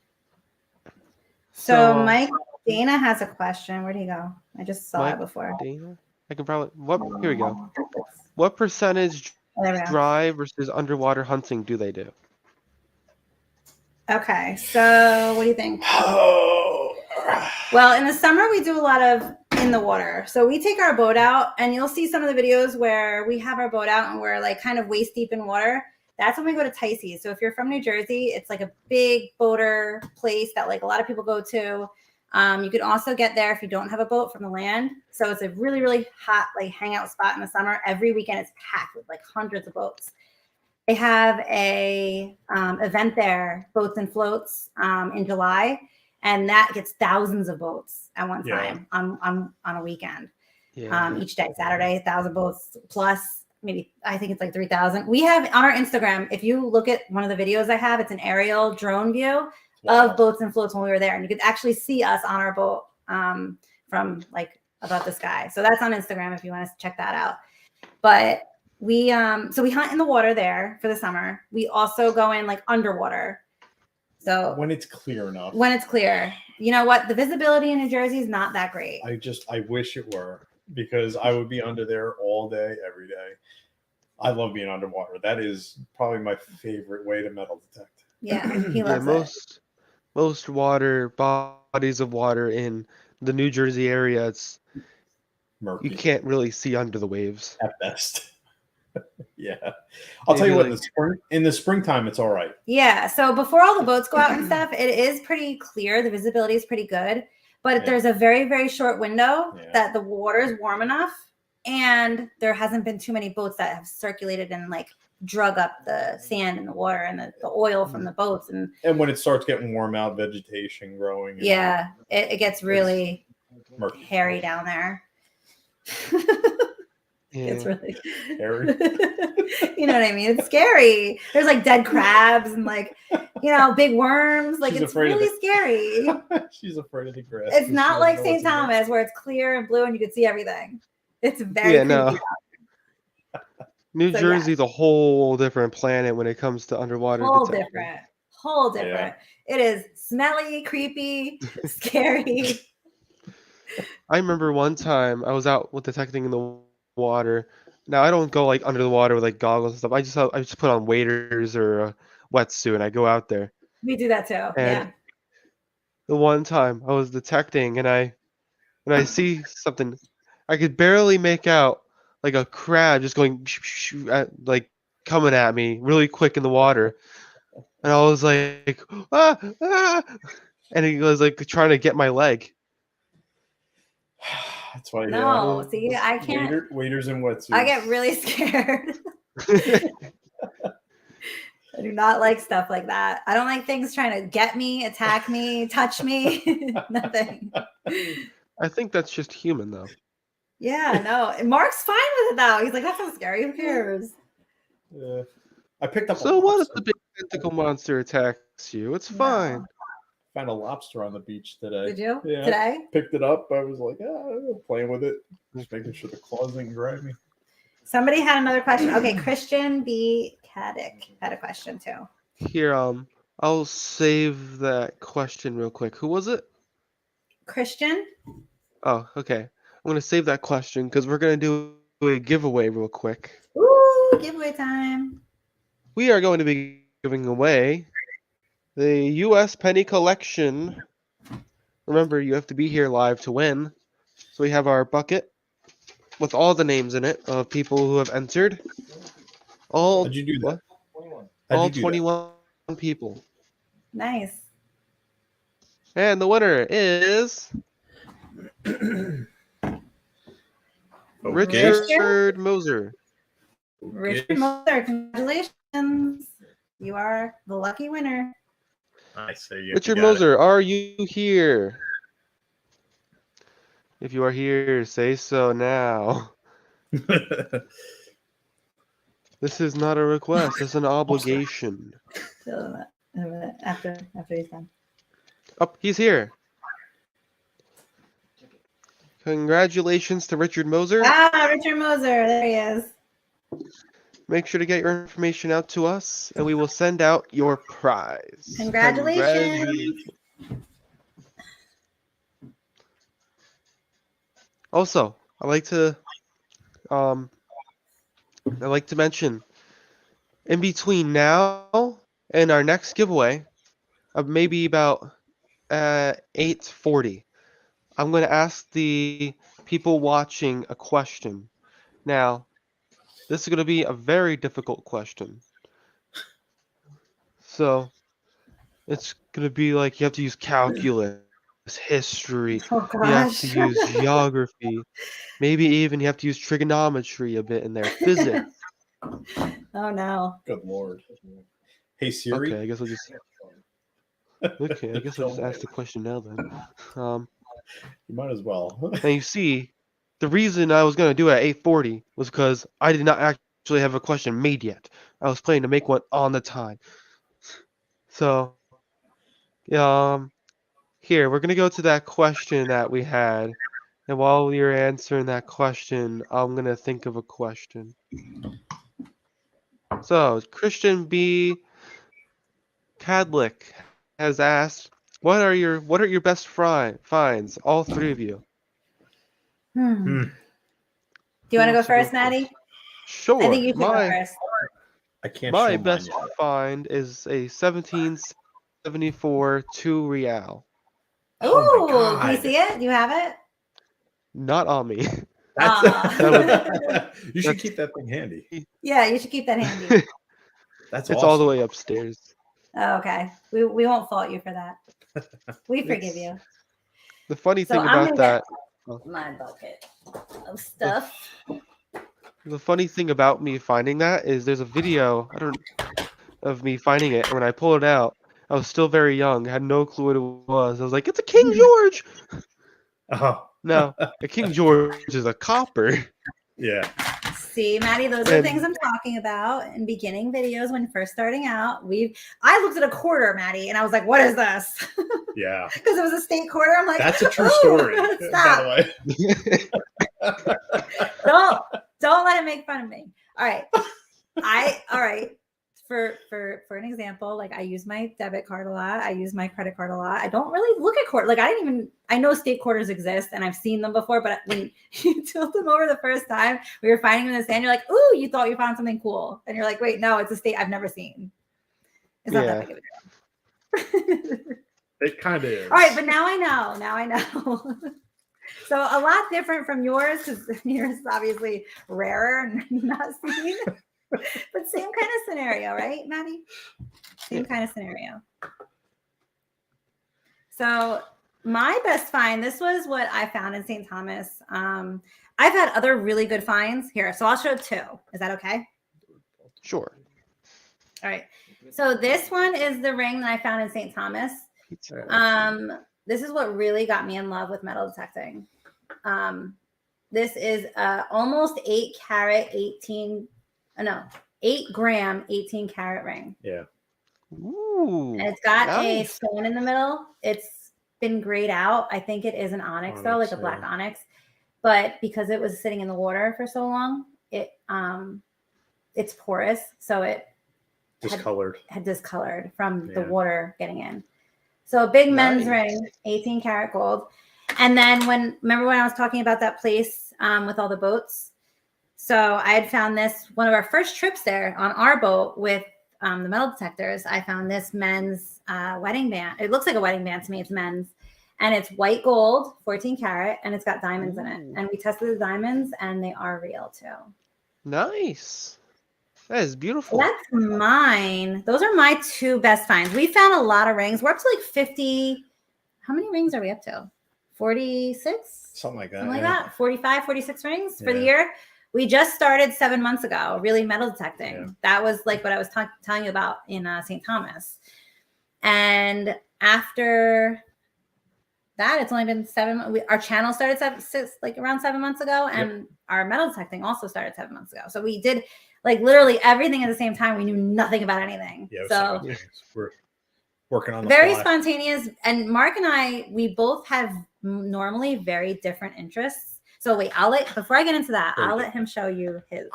So So, Mike Dana has a question. Where'd he go? I just saw it Mike, before. Dana, I can probably here we go. What percentage Oh, there we go. dry versus underwater hunting do they do? Okay, so what do you think? Oh, Well, in the summer, we do a lot of in the water. So we take our boat out, and you'll see some of the videos where we have our boat out and we're like kind of waist deep in water. That's when we go to Ticey's. So if you're from New Jersey, it's like a big boater place that like a lot of people go to. You can also get there if you don't have a boat from the land. So it's a really, really hot like hangout spot in the summer. Every weekend it's packed with like hundreds of boats. They have a event there, Boats and Floats, in July, and that gets thousands of boats at one time on a weekend. Yeah. Each day, Saturday, 1,000 boats plus maybe I think it's like 3,000. We have on our Instagram. If you look at one of the videos I have, it's an aerial drone view of Boats and Floats when we were there, and you could actually see us on our boat from like above the sky. So that's on Instagram if you want to check that out. But we hunt in the water there for the summer. We also go in like underwater. So when it's clear enough. When it's clear. You know what? The visibility in New Jersey is not that great. I wish it were, because I would be under there all day, every day. I love being underwater. That is probably my favorite way to metal detect. Yeah, he loves it. Most bodies of water in the New Jersey area, it's Murky you can't really see under the waves. at best. Yeah, I'll tell you what. In the springtime, it's all right. Yeah. So before all the boats go out and stuff, it is pretty clear. The visibility is pretty good, but there's a very, very short window that the water is warm enough, and there hasn't been too many boats that have circulated and like drug up the sand in the water and the oil from the boats. And when it starts getting warm out, vegetation growing. It gets really murky. hairy down there. It's Yeah. really Scary. you know what I mean? It's scary. There's like dead crabs and like, big worms. Like She's it's afraid of really scary. She's afraid of the grass. It's 'cause not she like doesn't know St. what's in there. Thomas where it's clear and blue and you can see everything. It's very Yeah, creepy. no. New So, Jersey's a whole different planet when it comes to underwater Whole detecting. different. It is smelly, creepy, scary. I remember one time I was out with detecting in the water. Now I don't go like under the water with like goggles and stuff. I just put on waders or a wetsuit and I go out there. We do that too. And Yeah. the one time I was detecting and I see something, I could barely make out like a crab just going like coming at me really quick in the water. And I was like, ah, ah, and he was like trying to get my leg. That's why. No, see, I can't. Waders and wetsuits. I get really scared. I do not like stuff like that. I don't like things trying to get me, attack me, touch me. Nothing. I think that's just human though. Yeah, no. And Mark's fine with it though. He's like, that's not scary. Who cares? Yeah. I picked up. So a what if lobster. the big tentacle monster attacks you? It's No. fine. Found a lobster on the beach today. Did you? Yeah. Today? Picked it up. I was like, I'm playing with it, just making sure the claws didn't grab me. Somebody had another question. Okay, Christian B. Caddick had a question too. Here, I'll save that question real quick. Who was it? Christian? Oh, okay. I'm gonna save that question because we're gonna do a giveaway real quick. Ooh, giveaway time. We are going to be giving away the U.S. Penny Collection. Remember, you have to be here live to win. So we have our bucket with all the names in it of people who have entered. All How'd you do that? all 21 people. Nice. And the winner is Richard Moser. Richard Moser, congratulations. You are the lucky winner. I say you. Richard Moser, are you here? If you are here, say so now. This is not a request, it's an obligation. So, after he's done. Oh, he's here. Congratulations to Richard Moser. Ah, Richard Moser, there he is. Make sure to get your information out to us, and we will send out your prize. Congratulations. Also, I'd like to mention, in between now and our next giveaway, of maybe about 8:40, I'm going to ask the people watching a question. Now, this is going to be a very difficult question. So, it's going to be like you have to use calculus, history, Oh you have gosh. to use geography, maybe even you have to use trigonometry a bit in there, physics. Oh no. Good lord. Hey Siri. Okay, I guess I'll just ask the question now then. You might as well. And you see, the reason I was going to do it at 8:40 was because I did not actually have a question made yet. I was planning to make one on the time. So, here, we're going to go to that question that we had. And while you're answering that question, I'm going to think of a question. So, Christian B. Cadlick has asked, what are your best finds, all three of you? Do you want to go first, Maddie? Sure. I think you should go first. I can't. My show best mine yet. find is a 1774 2 real. Ooh, Oh my can you God. see it? Do you have it? Not on me. You should keep that thing handy. Yeah, you should keep that handy. That's It's awesome. all the way upstairs. Oh, okay. We won't fault you for that. We forgive you. The funny So thing I'm about gonna that, My bucket of stuff. the funny thing about me finding that is there's a video of me finding it, and when I pull it out, I was still very young, had no clue what it was. I was like, it's a King George. Oh No, a King George is a copper. yeah. See, Maddie, those are things I'm talking about in beginning videos when first starting out. I looked at a quarter, Maddie, and I was like, what is this? Yeah. Because it was a state quarter. I'm like, That's a true story. Stop. By the way. Don't let it make fun of me. All right. All right. For an example, like I use my debit card a lot. I use my credit card a lot. I don't really look at quarter. Like I know state quarters exist and I've seen them before, but when you tilt them over the first time, we were finding them in the sand, you're like, ooh, you thought you found something cool. And you're like, wait, no, it's a state I've never seen. It's not that big of a deal. It kind of is. All right, but now I know. So a lot different from yours because yours is obviously rarer and not seen. But same kind of scenario, right, Maddie? Same kind of scenario. So my best find, this was what I found in St. Thomas. I've had other really good finds here. So I'll show two. Is that okay? Sure. All right. So this one is the ring that I found in St. Thomas. This is what really got me in love with metal detecting. This is almost 8 gram, 18 karat ring. Yeah. Ooh, and it's got nice. a stone in the middle. It's been grayed out. I think it is an onyx though, like a black onyx. But because it was sitting in the water for so long, it's porous, so it had discolored from the water getting in. So a big men's ring, 18 karat gold. And then remember when I was talking about that place with all the boats? So I had found this, one of our first trips there on our boat with the metal detectors. I found this men's wedding band. It looks like a wedding band to me. It's men's. And it's white gold, 14 karat, and it's got diamonds in it. And we tested the diamonds, and they are real too. Nice. That is beautiful. That's mine. Those are my two best finds. We found a lot of rings. We're up to like 50. How many rings are we up to? 46? Something like that. 45, 46 rings for the year. We just started 7 months ago, really metal detecting. Yeah. That was like what I was telling you about in St. Thomas. And after that, it's only been 7 months. Our channel started around 7 months ago, and our metal detecting also started 7 months ago. So we did like literally everything at the same time. We knew nothing about anything. Yeah, so we're working on the very fly. Spontaneous. And Mark and I, we both have normally very different interests. So wait, before I get into that, I'll let him show you his.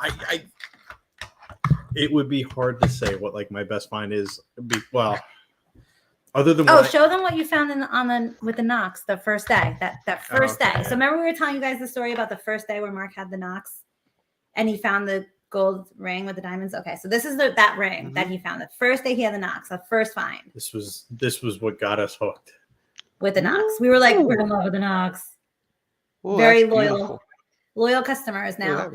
It would be hard to say what like my best find is. Other than show them what you found with the Knox the first day. That first day. So remember we were telling you guys the story about the first day where Mark had the Knox, and he found the gold ring with the diamonds. Okay, so this is that ring that he found the first day he had the Knox. The first find. This was what got us hooked with the Knox. We were like, we're in love with the Knox. Ooh, very loyal customers now.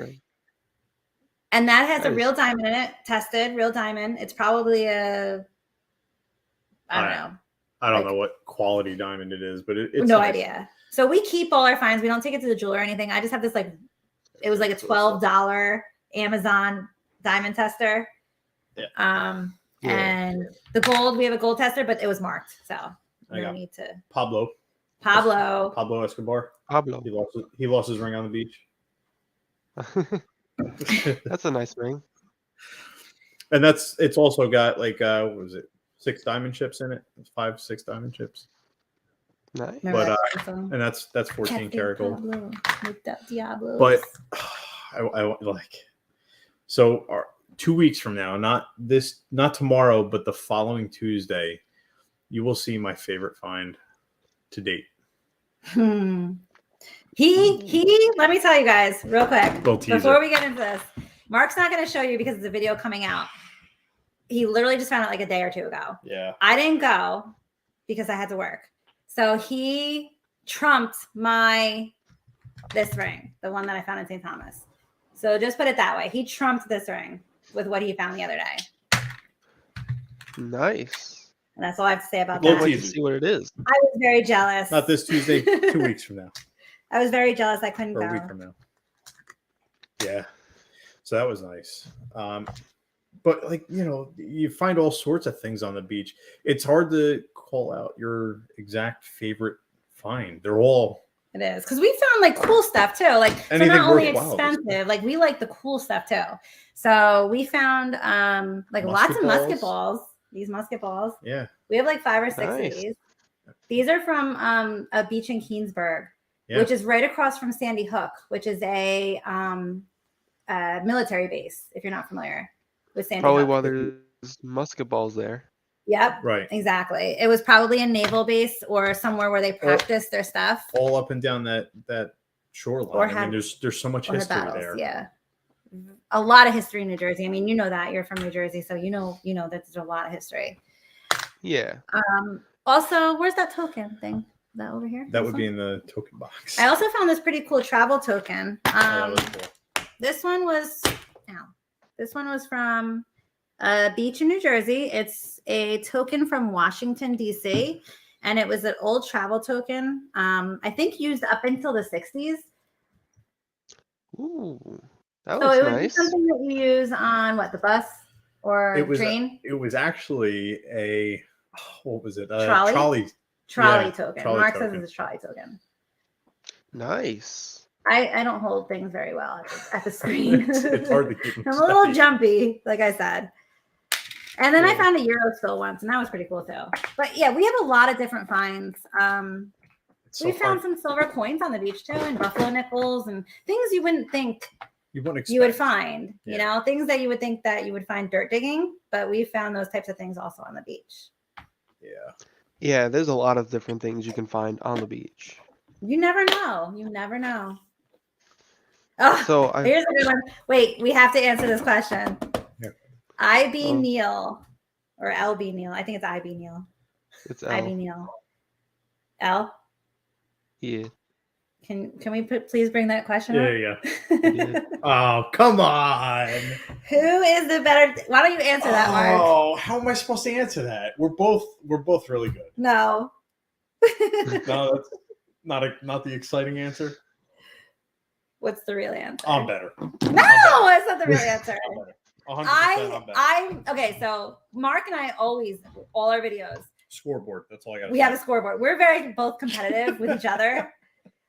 And that has a real diamond in it, tested, real diamond. It's probably I don't know what quality diamond it is, but it's no idea. So we keep all our finds. We don't take it to the jeweler or anything. I just have this it was like a $12 Amazon diamond tester. Yeah. And the gold, we have a gold tester, but it was marked. So no need to. Pablo Escobar. He lost his ring on the beach. That's a nice ring. And it's also got like what was it? 6 diamond chips in it. It's 5, 6 diamond chips. Nice. But and that's 14 karat gold. But I like so 2 weeks from now, not tomorrow, but the following Tuesday, you will see my favorite find to date. He let me tell you guys real quick before we get into this. Mark's not going to show you because it's a video coming out. He literally just found it like a day or two ago. Yeah. I didn't go because I had to work. So he trumped this ring, the one that I found in St. Thomas. So just put it that way. He trumped this ring with what he found the other day. Nice. And that's all I have to say about that. Can't wait to see what it is. I was very jealous. Not this Tuesday, 2 weeks from now. I was very jealous. I couldn't go. A week from now. Yeah. So that was nice. But you find all sorts of things on the beach. It's hard to call out your exact favorite find. They're all It is because we found like cool stuff too. Like so Anything not only worthwhile. expensive, like we like the cool stuff too. So we found like lots of musket balls. These musket balls. Yeah. We have like 5 or 6 Nice. of these. These are from a beach in Keensburg, which is right across from Sandy Hook, which is a military base. If you're not familiar with Sandy Probably Hook. why there's musket balls there. Yep. Right. Exactly. It was probably a naval base or somewhere where they practiced their stuff. All up and down that shoreline. Or I mean, there's so much or had history battles, there. Yeah. A lot of history in New Jersey. I mean, you know that. You're from New Jersey, so you know that there's a lot of history. Yeah. Also, where's that token thing? Is that over here? That This would one? be in the token box. I also found this pretty cool travel token. That was cool. This one was from a beach in New Jersey. It's a token from Washington, D.C., and it was an old travel token. I think used up until the 60s. Ooh, that So looks it would be nice. something that you use on the bus or train? It was actually a what was it? Trolley Yeah, token. trolley Mark token. says it's a trolley token. Nice. I don't hold things very well at the screen. It's hard to keep them I'm a little steady. jumpy, like I said. And then I Yeah. found a Euro spill once, and that was pretty cool too. But yeah, we have a lot of different finds. It's so We found hard. some silver coins on the beach too, and buffalo nickels, and things you wouldn't think You wouldn't expect. you would find. Yeah. You know, things that you would think that you would find dirt digging, but we found those types of things also on the beach. Yeah. Yeah, there's a lot of different things you can find on the beach. You never know. You never know. Oh, So here's a good one. Wait, we have to answer this question. Yeah. IB Oh. Neal or LB Neal. I think it's IB Neal. it's IB L. Neal. L. Yeah. Can we please bring that question Yeah. Yeah. Oh, come on. Who is the better? Why don't you answer that, Mark? Oh, how am I supposed to answer that? We're both really good. No. No, that's not the exciting answer. What's the real answer? I'm better. No, it's not the real answer. I'm better. 100% I'm better. I'm okay. So Mark and I always, all our videos, Scoreboard. That's all I got. we have a scoreboard. We're very both competitive with each other.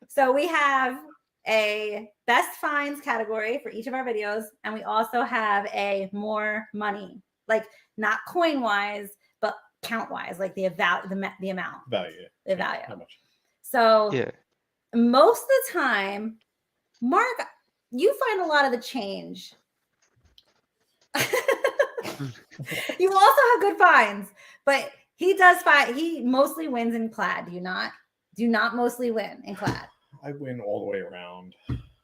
So we have a best finds category for each of our videos, and we also have a more money, like not coin wise, but count wise, like the amount, value. the value. How much? So Yeah. most of the time, Mark, you find a lot of the change. You also have good finds, but he does find, he mostly wins in clad. Do you not? Do you not mostly win in clad? I win all the way around.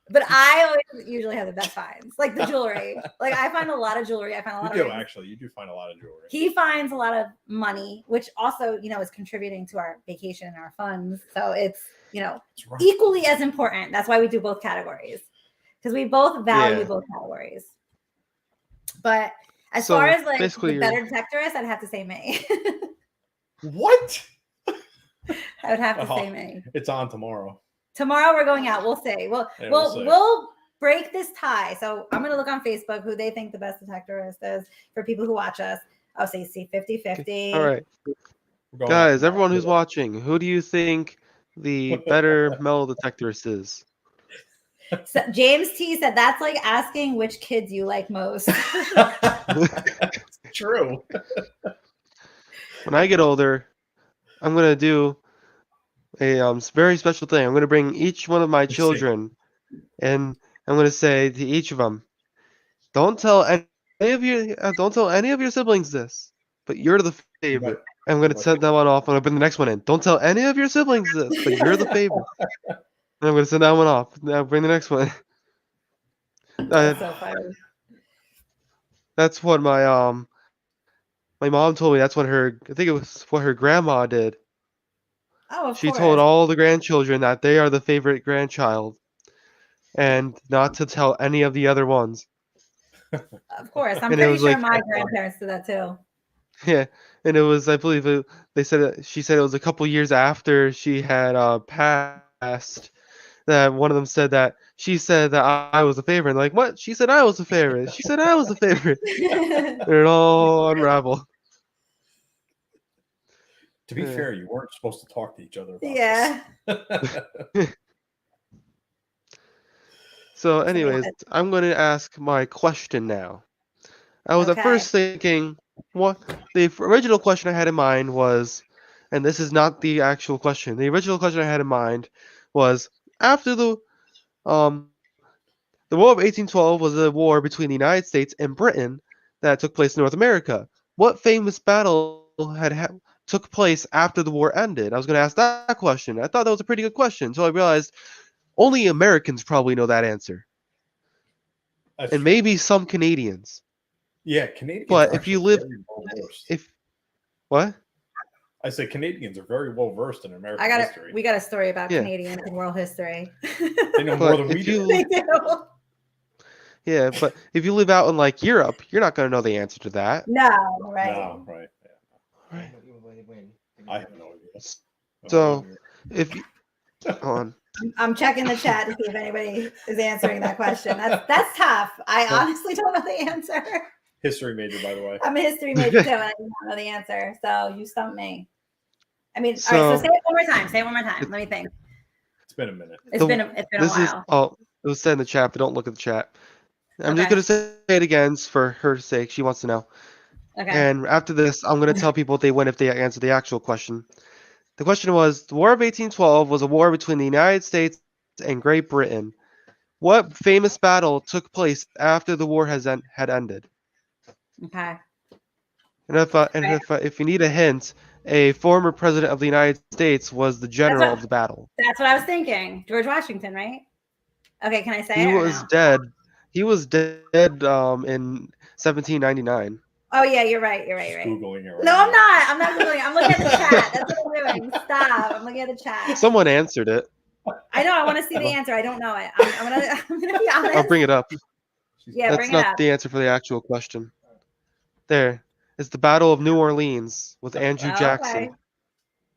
But I always usually have the best finds, like the jewelry. Like I find a lot of jewelry. I find a lot You of do rings. actually. You do find a lot of jewelry. He finds a lot of money, which also, is contributing to our vacation and our funds. So it's, That's right. equally as important. That's why we do both categories, because we both value Yeah. both categories. But as So, far as like basically the better detectorist, I'd have to say me. What? I would have to Oh. say me. It's on tomorrow. Tomorrow we're going out. We'll see. Yeah, we'll see. We'll break this tie. So I'm gonna look on Facebook who they think the best detectorist is for people who watch us. Oh, so you see 50-50. All right, We're going out guys, tomorrow. everyone who's watching, who do you think the better metal detectorist is? So James T said that's like asking which kids you like most. True. When I get older, I'm gonna do a very special thing. I'm gonna bring each one of my Let's see. children, and I'm gonna say to each of them, "Don't tell any of your siblings this, but you're the favorite." I'm gonna send that one off. I'm gonna bring the next one in. Don't tell any of your siblings this, but you're the favorite. And I'm gonna send that one off. Now bring the next one. That's so funny. That's what my mom told me. That's what I think it was what her grandma did. Oh, of She course. told all the grandchildren that they are the favorite grandchild, and not to tell any of the other ones. Of course. I'm And it pretty was sure like- my grandparents did that too. Yeah, and it was, I believe, she said it was a couple years after she had passed that one of them said that she said that I was a favorite. And like, what? She said I was a favorite. She said I was a favorite. And it all unraveled. To be Yeah. fair, you weren't supposed to talk to each other about Yeah. this. So, Somebody anyways, had- I'm going to ask my question now. I was at Okay. first thinking, what the original question I had in mind was, and this is not the actual question. The original question I had in mind was after um the War of 1812 was a war between the United States and Britain that took place in North America. What famous battle took place after the war ended? I was going to ask that question. I thought that was a pretty good question until I realized only Americans probably know that answer, That's and true. maybe some Canadians. Yeah, Canadians But are if you actually live, very well versed. if what? I say Canadians are very well versed in American I got history. We got a story about Yeah. Canadians in world history. They know more But than we if do. you, They do. yeah, but if you live out in like Europe, you're not gonna know the answer to that. No, right. No, right. Yeah. Right. I have no idea. So if you, hold on, I'm checking the chat to see if anybody is answering that question. That's tough. I honestly don't know the answer. History major, by the way. I'm a history major too, and I do not know the answer. So you stumped me. I mean, all right. So So- say it one more time. Say it one more time. Let me think. It's been a minute. It's been a this is while. it was said in the chat, but don't look at the chat. I'm just Okay. gonna say it again for her sake. She wants to know. Okay. And after this, I'm gonna tell people if they win if they answer the actual question. The question was: the War of 1812 was a war between the United States and Great Britain. What famous battle took place after the war had ended? Okay. And if you need a hint, a former president of the United States was the general of the battle. That's what I was thinking. George Washington, right? Okay. Can I say He it or was no? dead. He was dead in 1799. Oh yeah, you're right. You're right. Just You're right. Googling it right No, now. I'm not. I'm not googling. I'm looking at the chat. That's what I'm doing. Stop. I'm looking at the chat. Someone answered it. I know. I want to see the answer. I don't know it. I'm gonna be honest. I'll bring it up. Yeah, That's bring it not up. the answer for the actual question. There. It's the Battle of New Orleans with Andrew Oh, Jackson. okay.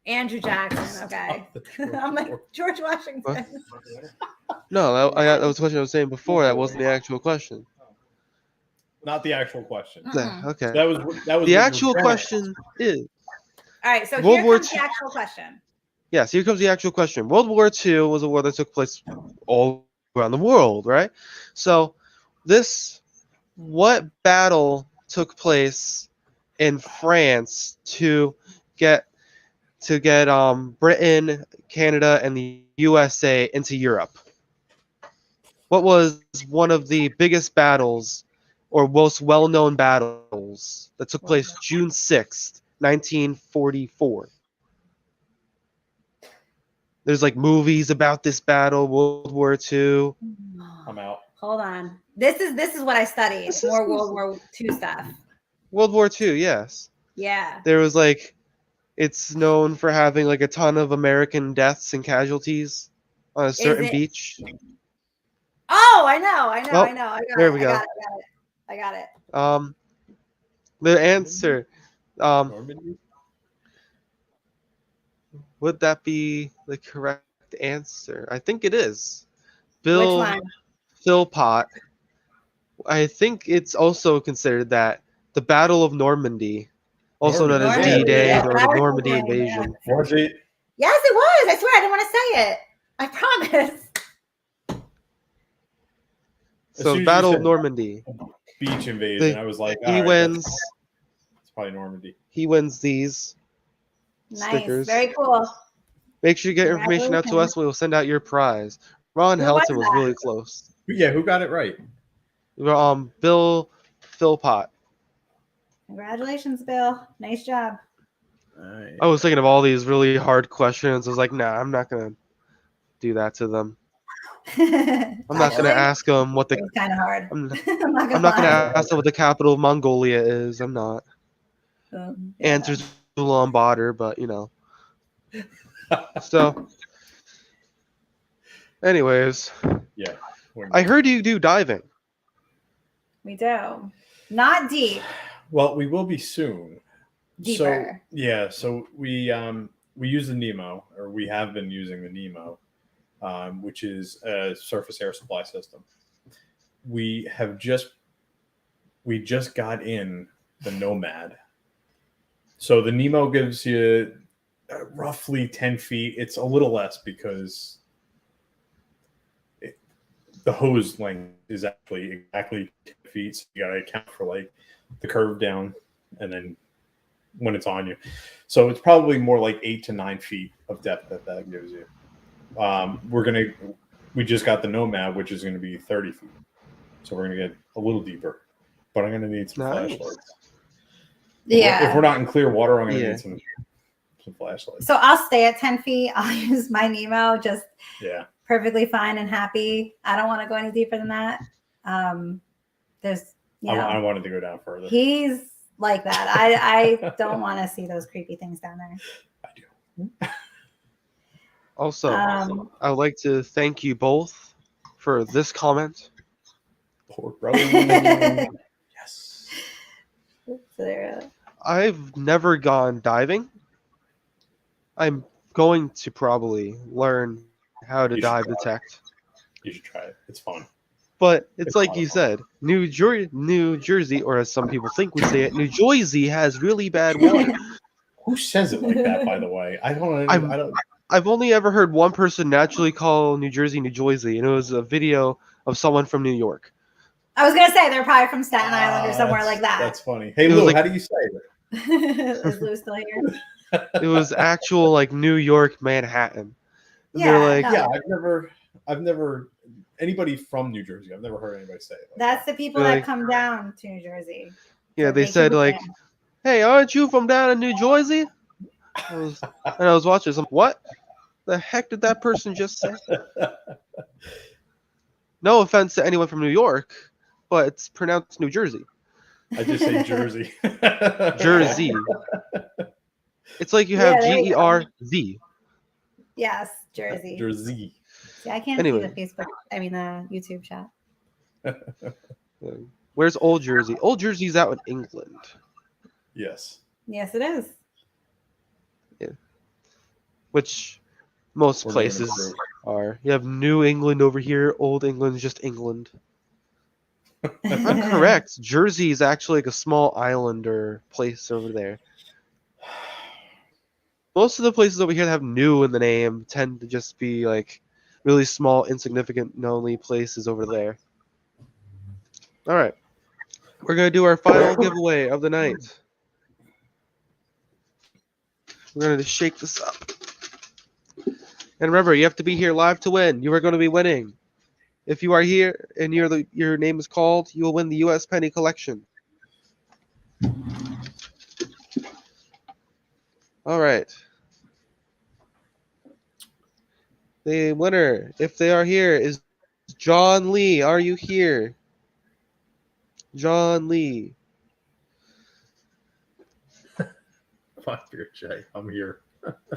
Andrew Jackson. Okay. I'm like George Washington. No, that was the question I was saying before. That wasn't the actual question. Not the actual question. Okay. That was The what actual you're gonna question is All right. So World here War comes the II. actual question. Yes, here comes the actual question. World War II was a war that took place all around the world, right? So, what battle took place in France to get Britain, Canada, and the USA into Europe? What was one of the biggest battles or most well-known battles that took place June 6th, 1944? There's like movies about this battle, World War II. I'm out. Hold on. This is what I studied. This More is- World War II stuff. World War II, yes. Yeah. There was like, it's known for having like a ton of American deaths and casualties on a certain it- beach. Oh, I know. I Oh, got there it. we go. I got it. The answer, Normandy? would that be the correct answer? I think it is. Which one? Philpott. I think it's also considered that the Battle of Normandy, also known as Normandy, D-Day yeah. or the Normandy invasion. Was it? Yes, it was. I swear I didn't want to say it. I promise. As So soon as you Battle of said Normandy. beach invasion. I was like, He all right, wins. It's probably Normandy. He wins these Nice. stickers. Very cool. Make sure you get your information out to us. We will send out your prize. Ron Who Helton was was that? really close. Yeah, who got it right? Bill Philpott. Congratulations, Bill. Nice job. I was thinking of all these really hard questions. I was like, nah, I'm not gonna do that to them. I'm not gonna ask them what It the was kind of hard. I'm I'm not gonna ask them what the capital of Mongolia is. I'm not. Yeah. Answers Ulaanbaatar, but you know. So, anyways, Yeah. I heard you do diving. We do. Not deep. Well, we will be soon. Deeper. So yeah, so we use the Nemo, or we have been using the Nemo, which is a surface air supply system. We just got in the Nomad. So the Nemo gives you roughly 10 feet. It's a little less because the hose length is actually exactly 10 feet. So you got to account for like the curve down and then when it's on you. So it's probably more like 8 to 9 feet of depth that gives you. We just got the Nomad, which is going to be 30 feet. So we're going to get a little deeper, but I'm going to need some flashlights. Yeah. If we're not in clear water, I'm going to need some flashlights. So I'll stay at 10 feet. I'll use my Nemo, just perfectly fine and happy. I don't want to go any deeper than that. There's, I wanted to go down further. He's like that. I don't want to see those creepy things down there. I do. Also, I would like to thank you both for this comment. Poor brother. Yes. I've never gone diving. I'm going to probably learn how to dive detect. You should try it. It's fun. But it's like you said, New Jersey, or as some people think we say it, New Jersey has really bad water. Who says it like that, by the way? I don't. I've only ever heard one person naturally call New Jersey, New Jersey, and it was a video of someone from New York. I was gonna say they're probably from Staten Island or somewhere like that. That's funny. Hey, Lou, how do you say it? Is Lou still here? It was actual like New York, Manhattan. And I've never anybody from New Jersey. I've never heard anybody say it. That's the people that come down to New Jersey. Yeah, they said like, "Hey, aren't you from down in New Jersey?" I was watching. I'm like, what the heck did that person just say? No offense to anyone from New York, but it's pronounced New Jersey. I just say Jersey. Jersey. It's like you have G-E-R-Z. Yes, Jersey. Jersey. See, I can't see the Facebook. I mean, the YouTube chat. Where's Old Jersey? Old Jersey's out in England. Yes. Yes, it is. Yeah. Which most places are. You have New England over here. Old England's just England. I'm correct. Jersey is actually like a small island or place over there. Most of the places over here that have new in the name tend to just be like really small, insignificant, lonely places over there. All right. We're going to do our final giveaway of the night. We're going to shake this up. And remember, you have to be here live to win. You are going to be winning. If you are here and your name is called, you will win the U.S. Penny Collection. All right. The winner, if they are here, is John Lee. Are you here? John Lee. Blackbeard Jay, I'm here.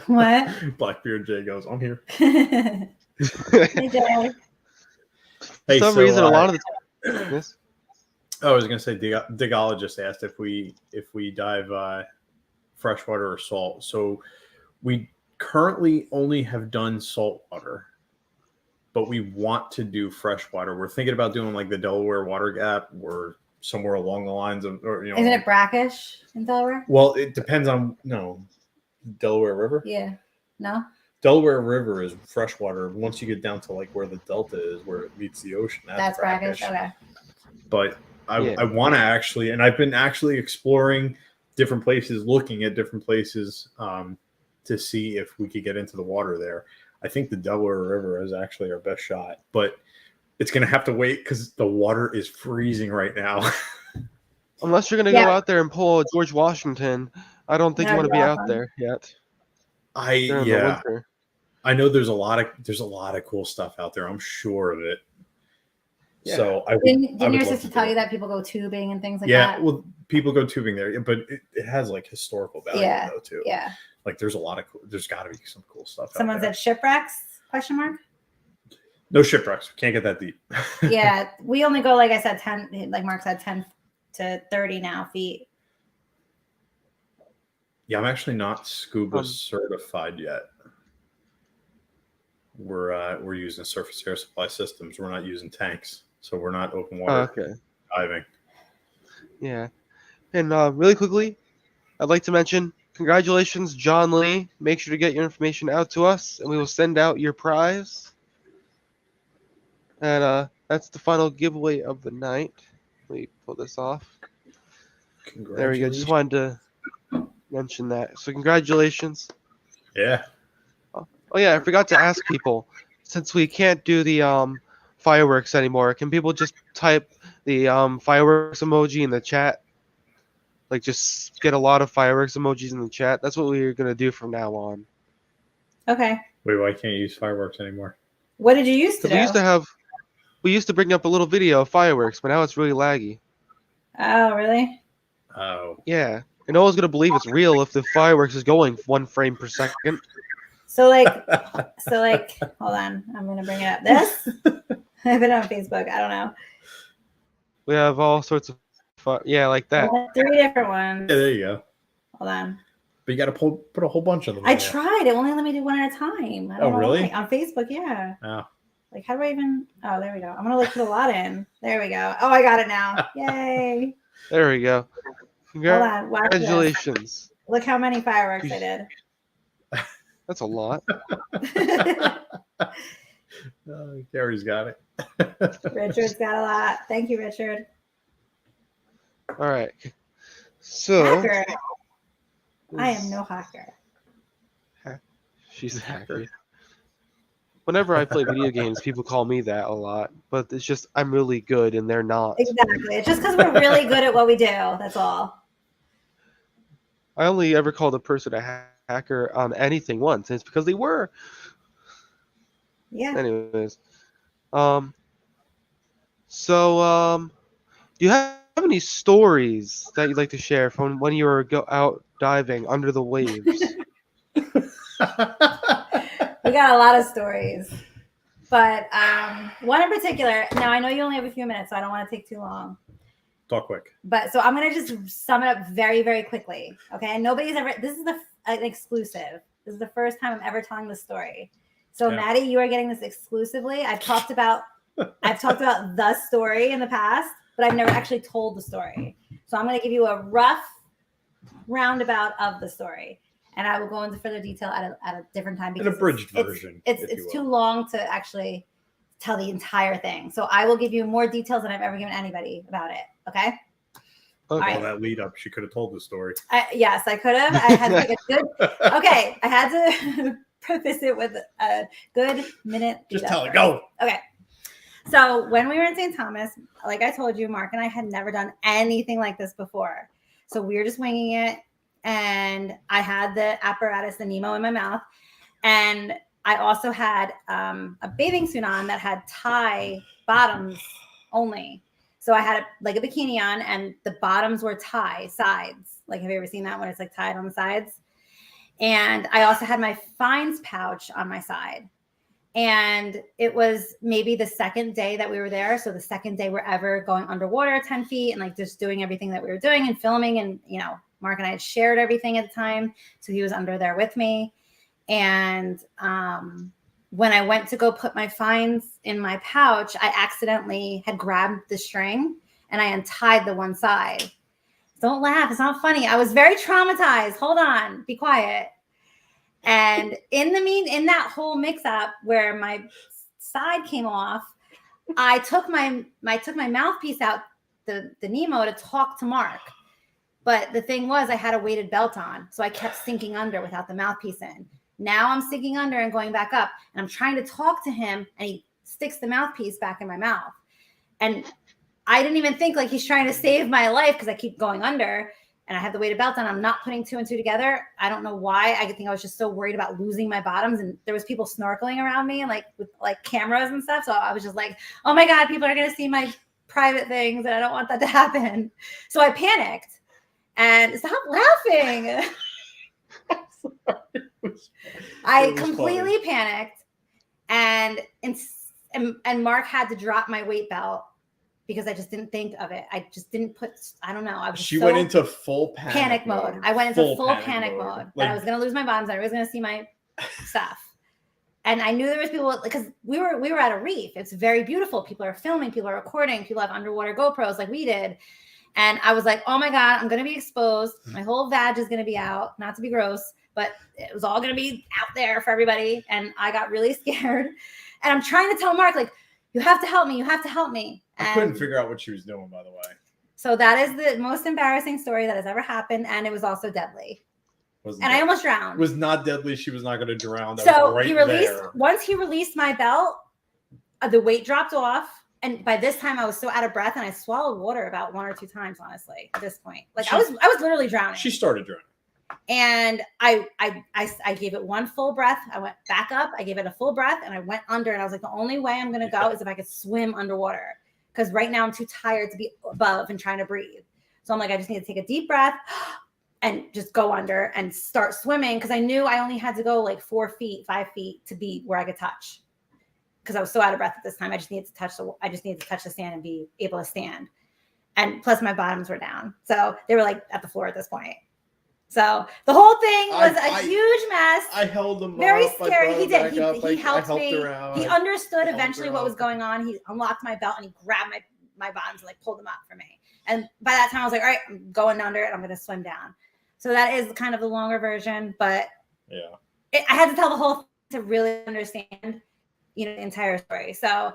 What? Blackbeard Jay goes, I'm here. Hey, Jay. For some reason, a lot of the time. Yes? I was going to say, Digologist asked if we dive freshwater or salt. So we currently only have done saltwater, but we want to do freshwater. We're thinking about doing like the Delaware Water Gap or somewhere along the lines of, Isn't it brackish in Delaware? Well, it depends on Delaware River. Yeah. No. Delaware River is freshwater. Once you get down to like where the delta is, where it meets the ocean, that's brackish. Okay. But I want to actually, and I've been actually exploring different places, looking at different places to see if we could get into the water there. I think the Delaware River is actually our best shot, but it's going to have to wait because the water is freezing right now. Unless you're going to go out there and pull a George Washington, I don't think you want to be out there yet. I know there's a lot of cool stuff out there. I'm sure of it. Yeah. So didn't your sister tell you that people go tubing and things like that? Yeah, well, people go tubing there, but it has like historical value though too. Yeah. Like there's got to be some cool stuff. Someone said shipwrecks? ? No shipwrecks. Can't get that deep. Yeah, we only go, like I said, 10. Like Mark said, 10 to 30 now feet. Yeah, I'm actually not scuba certified yet. We're using surface air supply systems. We're not using tanks, so we're not open water diving. Yeah, and really quickly, I'd like to mention congratulations, John Lee. Make sure to get your information out to us, and we will send out your prize. And that's the final giveaway of the night. Let me pull this off. There we go. Just wanted to mention that. So congratulations. Yeah. Oh yeah, I forgot to ask people. Since we can't do the fireworks anymore, can people just type the fireworks emoji in the chat? Like just get a lot of fireworks emojis in the chat. That's what we're gonna do from now on. Okay. Wait, why can't you use fireworks anymore? What did you used to Because do? we used to bring up a little video of fireworks, but now it's really laggy. Oh, really? Oh. Yeah, and no one's gonna believe it's real if the fireworks is going 1 frame per second. So like, hold on. I'm gonna bring it up. This. I have it on Facebook. I don't know. We have all sorts of yeah, like that. 3 different ones. Yeah, there you go. Hold on. But you got to put a whole bunch of them. I in there. tried. It only let me do one at a time. I don't know really? why. On Facebook, yeah. Oh. Like, how do I even? Oh, there we go. I'm gonna like put a lot in. There we go. Oh, I got it now. Yay! There we go. Hold on. Watch this. Congratulations. Look how many fireworks I did. That's a lot. Gary's got it. Richard's got a lot. Thank you, Richard. All right. So Hacker. I am no hacker. She's a hacker. Whenever I play video games, people call me that a lot, but it's just I'm really good and they're not. Exactly. It's just because we're really good at what we do. That's all. I only ever called a person a hacker on anything once, and it's because they were. Yeah. Anyways, so do you have any stories that you'd like to share from when you were out diving under the waves? We got a lot of stories, but one in particular. Now I know you only have a few minutes, so I don't want to take too long. Talk quick. But so I'm gonna just sum it up very, very quickly. Okay, nobody's ever. This is an exclusive. This is the first time I'm ever telling this story. So Yeah. Maddie, you are getting this exclusively. I've talked about the story in the past, but I've never actually told the story. So I'm gonna give you a rough roundabout of the story. And I will go into further detail at a different time because An abridged version. It's too long to actually tell the entire thing. So I will give you more details than I've ever given anybody about it. Okay. Okay. All right. All that lead up, she could have told the story. Yes, I could have. I had to make a good. Okay, I had to preface it with a good minute. Just tell it. Go. Okay. So when we were in St. Thomas, like I told you, Mark and I had never done anything like this before. So we were just winging it. And I had the apparatus, the Nemo, in my mouth. And I also had a bathing suit on that had tie bottoms only. So I had like a bikini on and the bottoms were tie sides. Like, have you ever seen that when it's like tied on the sides? And I also had my fines pouch on my side. And it was maybe the second day that we were there. So the second day we're ever going underwater 10 feet and like just doing everything that we were doing and filming. And, you know, Mark and I had shared everything at the time. So he was under there with me. And when I went to go put my fines in my pouch, I accidentally had grabbed the string and I untied the one side. Don't laugh. It's not funny. I was very traumatized. Hold on. Be quiet. And in that whole mix up where my side came off, I took my mouthpiece out, the Nemo, to talk to Mark. But the thing was, I had a weighted belt on, so I kept sinking under without the mouthpiece in. Now I'm sinking under and going back up, and I'm trying to talk to him, and he sticks the mouthpiece back in my mouth. And I didn't even think like he's trying to save my life because I keep going under, and I have the weighted belt on. I'm not putting 2 and 2 together. I don't know why. I think I was just so worried about losing my bottoms, and there was people snorkeling around me, and like with like cameras and stuff. So I was just like, oh my God, people are gonna see my private things, and I don't want that to happen. So I panicked. And stop laughing. I completely panicked, and Mark had to drop my weight belt because I just didn't think of it. I just didn't put. I don't know. I was. She went into full panic mode. I went into full panic mode. That I was going to lose my bottoms. I was going to see my stuff. And I knew there was people because we were at a reef. It's very beautiful. People are filming. People are recording. People have underwater GoPros like we did. And I was like, oh my God, I'm going to be exposed. My whole vag is going to be out. Not to be gross, but it was all going to be out there for everybody. And I got really scared. And I'm trying to tell Mark, like, you have to help me. You have to help me. I couldn't figure out what she was doing, by the way. So that is the most embarrassing story that has ever happened. And it was also deadly. Wasn't And I almost drowned. It was not deadly. She was not going to drown. That So was right he released, there. once he released my belt, the weight dropped off. And by this time I was so out of breath and I swallowed water about 1 or 2 times, honestly, at this point. Like I was literally drowning. She started drowning. And I gave it one full breath. I went back up. I gave it a full breath and I went under. And I was like, the only way I'm going to go is if I could swim underwater. Because right now I'm too tired to be above and trying to breathe. So I'm like, I just need to take a deep breath and just go under and start swimming. Because I knew I only had to go like 4 feet, 5 feet to be where I could touch. Because I was so out of breath at this time. I just needed to touch the sand and be able to stand. And plus my bottoms were down. So they were like at the floor at this point. So the whole thing was a huge mess. I held him very up. scary. He did. He helped I me. helped He understood eventually what was going on. He unlocked my belt and he grabbed my bottoms and like pulled them up for me. And by that time I was like, all right, I'm going under and I'm going to swim down. So that is kind of the longer version, but I had to tell the whole thing to really understand, the entire story. So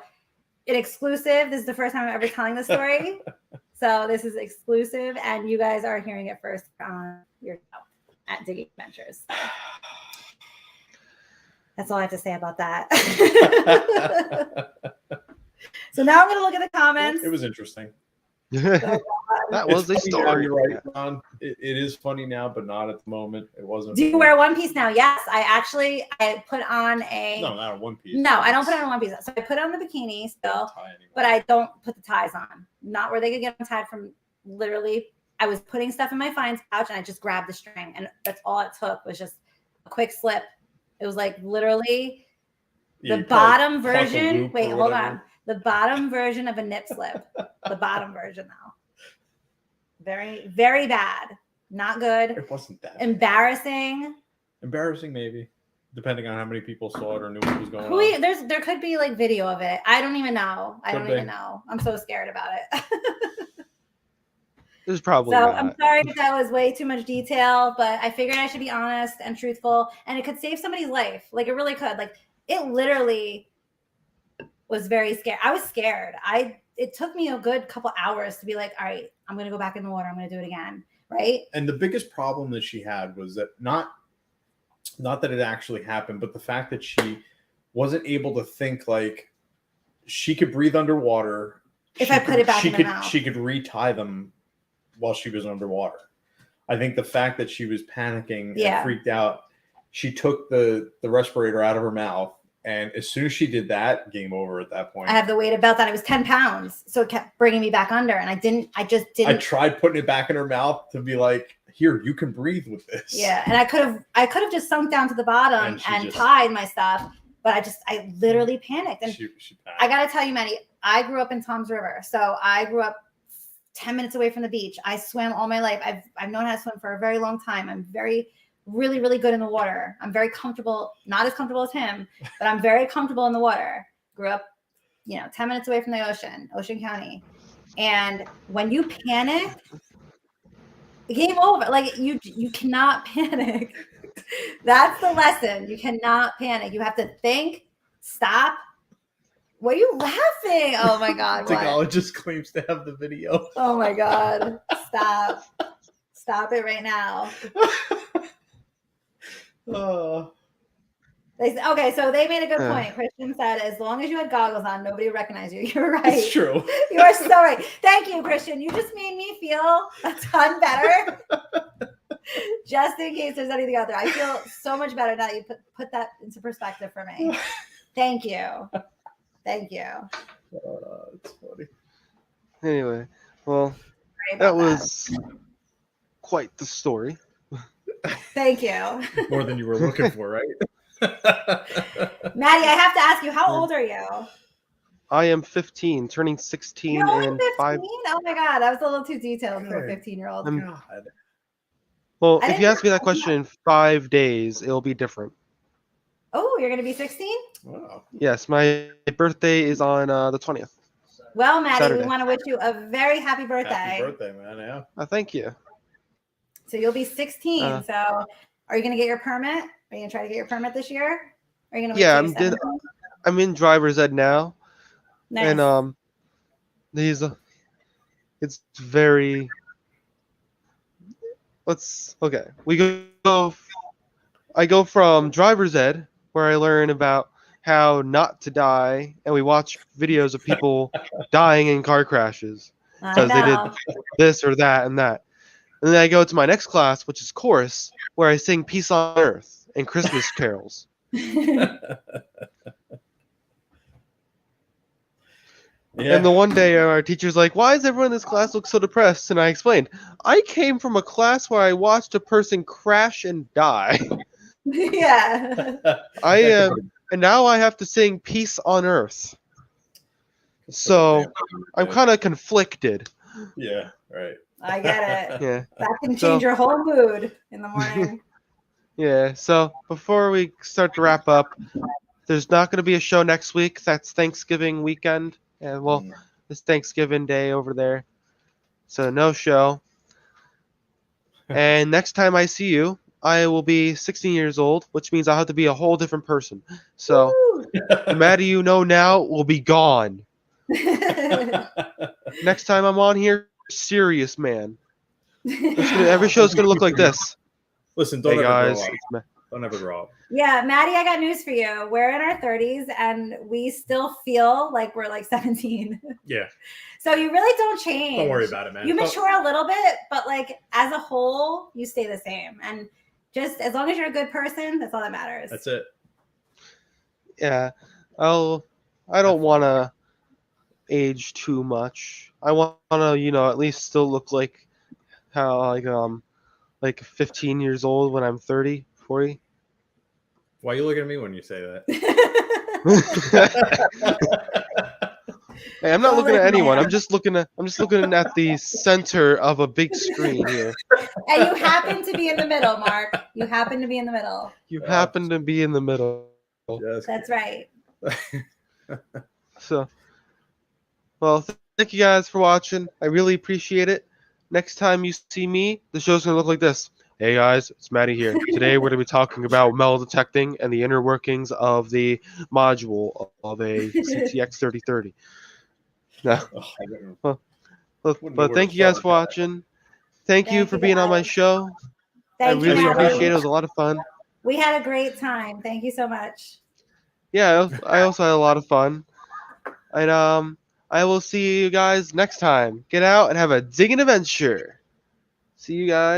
it's exclusive. This is the first time I'm ever telling the story. So this is exclusive and you guys are hearing it first on your show at Digging Adventures. That's all I have to say about that. So now I'm going to look at the comments. It was interesting. That was a story. You're right, Ron. It is funny now, but not at the moment. It wasn't. Do you wear one piece now? Yes, I put on a. No, not a one piece. No, I don't put on a one piece. So I put on the bikini still, but I don't put the ties on. Not where they could get untied from. Literally, I was putting stuff in my finds pouch and I just grabbed the string, and that's all it took was just a quick slip. It was like literally the bottom version. Wait, hold on. The bottom version of a nip slip. The bottom version, though. Very, very bad. Not good. It wasn't that embarrassing. Embarrassing, maybe, depending on how many people saw it or knew what was going on. There could be like video of it. I don't even know. I don't even know. I'm so scared about it. It was probably so. not. I'm sorry if that was way too much detail, but I figured I should be honest and truthful, and it could save somebody's life. Like it really could. Like it literally was very scared. I was scared. It took me a good couple hours to be like, all right, I'm going to go back in the water. I'm going to do it again. Right. And the biggest problem that she had was that not that it actually happened, but the fact that she wasn't able to think like she could breathe underwater. If I put it back in my mouth. She could retie them while she was underwater. I think the fact that she was panicking and freaked out, she took the respirator out of her mouth. And as soon as she did that, game over at that point. I have the weighted belt on. It was 10 pounds. So it kept bringing me back under. And I just didn't. I tried putting it back in her mouth to be like, here, you can breathe with this. Yeah. And I could have just sunk down to the bottom and tied my stuff. But I literally panicked. And she panicked. I got to tell you, Maddie, I grew up in Toms River. So I grew up 10 minutes away from the beach. I swam all my life. I've known how to swim for a very long time. I'm really, really good in the water. I'm very comfortable, not as comfortable as him, but I'm very comfortable in the water. Grew up, 10 minutes away from the Ocean County. And when you panic, game over. Like you cannot panic. That's the lesson. You cannot panic. You have to think, stop. What are you laughing? Oh my God. Technologist claims to have the video. Oh my God. Stop. Stop it right now. Okay, so they made a good point. Christian said, as long as you had goggles on, nobody would recognize you. You're right. It's true. You are so right. Thank you, Christian. You just made me feel a ton better. Just in case there's anything out there. I feel so much better now that you put that into perspective for me. Thank you. Thank you. It's funny. Anyway, well, that was quite the story. Thank you. More than you were looking for, right? Maddie, I have to ask you, how old are you? I am 15, turning 16 You're only in 15? 5. Oh my God, that was a little too detailed for a 15-year-old. Well, if you ask me that question in 5 days, it'll be different. Oh, you're going to be 16? Wow. Yes, my birthday is on the 20th. Well, Maddie, Saturday. We want to wish you a very happy birthday. Happy birthday, man. Yeah. Thank you. So you'll be 16. So are you going to get your permit? Are you going to try to get your permit this year? Are you going to wait till you're 17? I'm in driver's ed now. Nice. And these it's very okay. I go from driver's ed, where I learn about how not to die, and we watch videos of people dying in car crashes I because they did know. this or that and that. And then I go to my next class, which is chorus, where I sing Peace on Earth and Christmas carols. Yeah. And the one day our teacher's like, "Why does everyone in this class look so depressed?" And I explained, "I came from a class where I watched a person crash and die. Yeah. I am, and now I have to sing Peace on Earth." So I'm kind of conflicted. Yeah, right. I get it. Yeah. That can So- change your whole mood in the morning. Yeah. So before we start to wrap up, there's not going to be a show next week. That's Thanksgiving weekend. And well, it's Thanksgiving Day over there. So no show. And next time I see you, I will be 16 years old, which means I'll have to be a whole different person. So Woo! the Maddie you know now will be gone. Next time I'm on here, serious man. Every show's gonna look like this. Listen, don't Hey ever guys, grow up. it's Ma- Don't ever grow up. Yeah, Maddie, I got news for you. We're in our 30s and we still feel like we're like 17. Yeah. So you really don't change. Don't worry about it, man. You mature a little bit, but like as a whole, you stay the same. And just as long as you're a good person, that's all that matters. That's it. yeah. I don't wanna age too much. I wanna, at least still look like how like 15 years old when I'm 30, 40. Why are you looking at me when you say that? Hey, I'm not Don't looking look at anyone. mad. I'm just looking at the center of a big screen here. And you happen to be in the middle, Mark. You happen to be in the middle. You happen to be in the middle. Just That's right. So, well, thank you guys for watching. I really appreciate it. Next time you see me, the show's gonna look like this. Hey guys, it's Maddie here. Today we're gonna be talking about metal detecting and the inner workings of the module of a CTX 3030. No, Oh, I didn't- but Wouldn't know where thank to you guys start. for watching. Thank you Thank for you, being on my guys. show. Thank I you, really Maddie. appreciate it. It was a lot of fun. We had a great time. Thank you so much. Yeah, I also had a lot of fun. And I will see you guys next time. Get out and have a digging adventure. See you guys.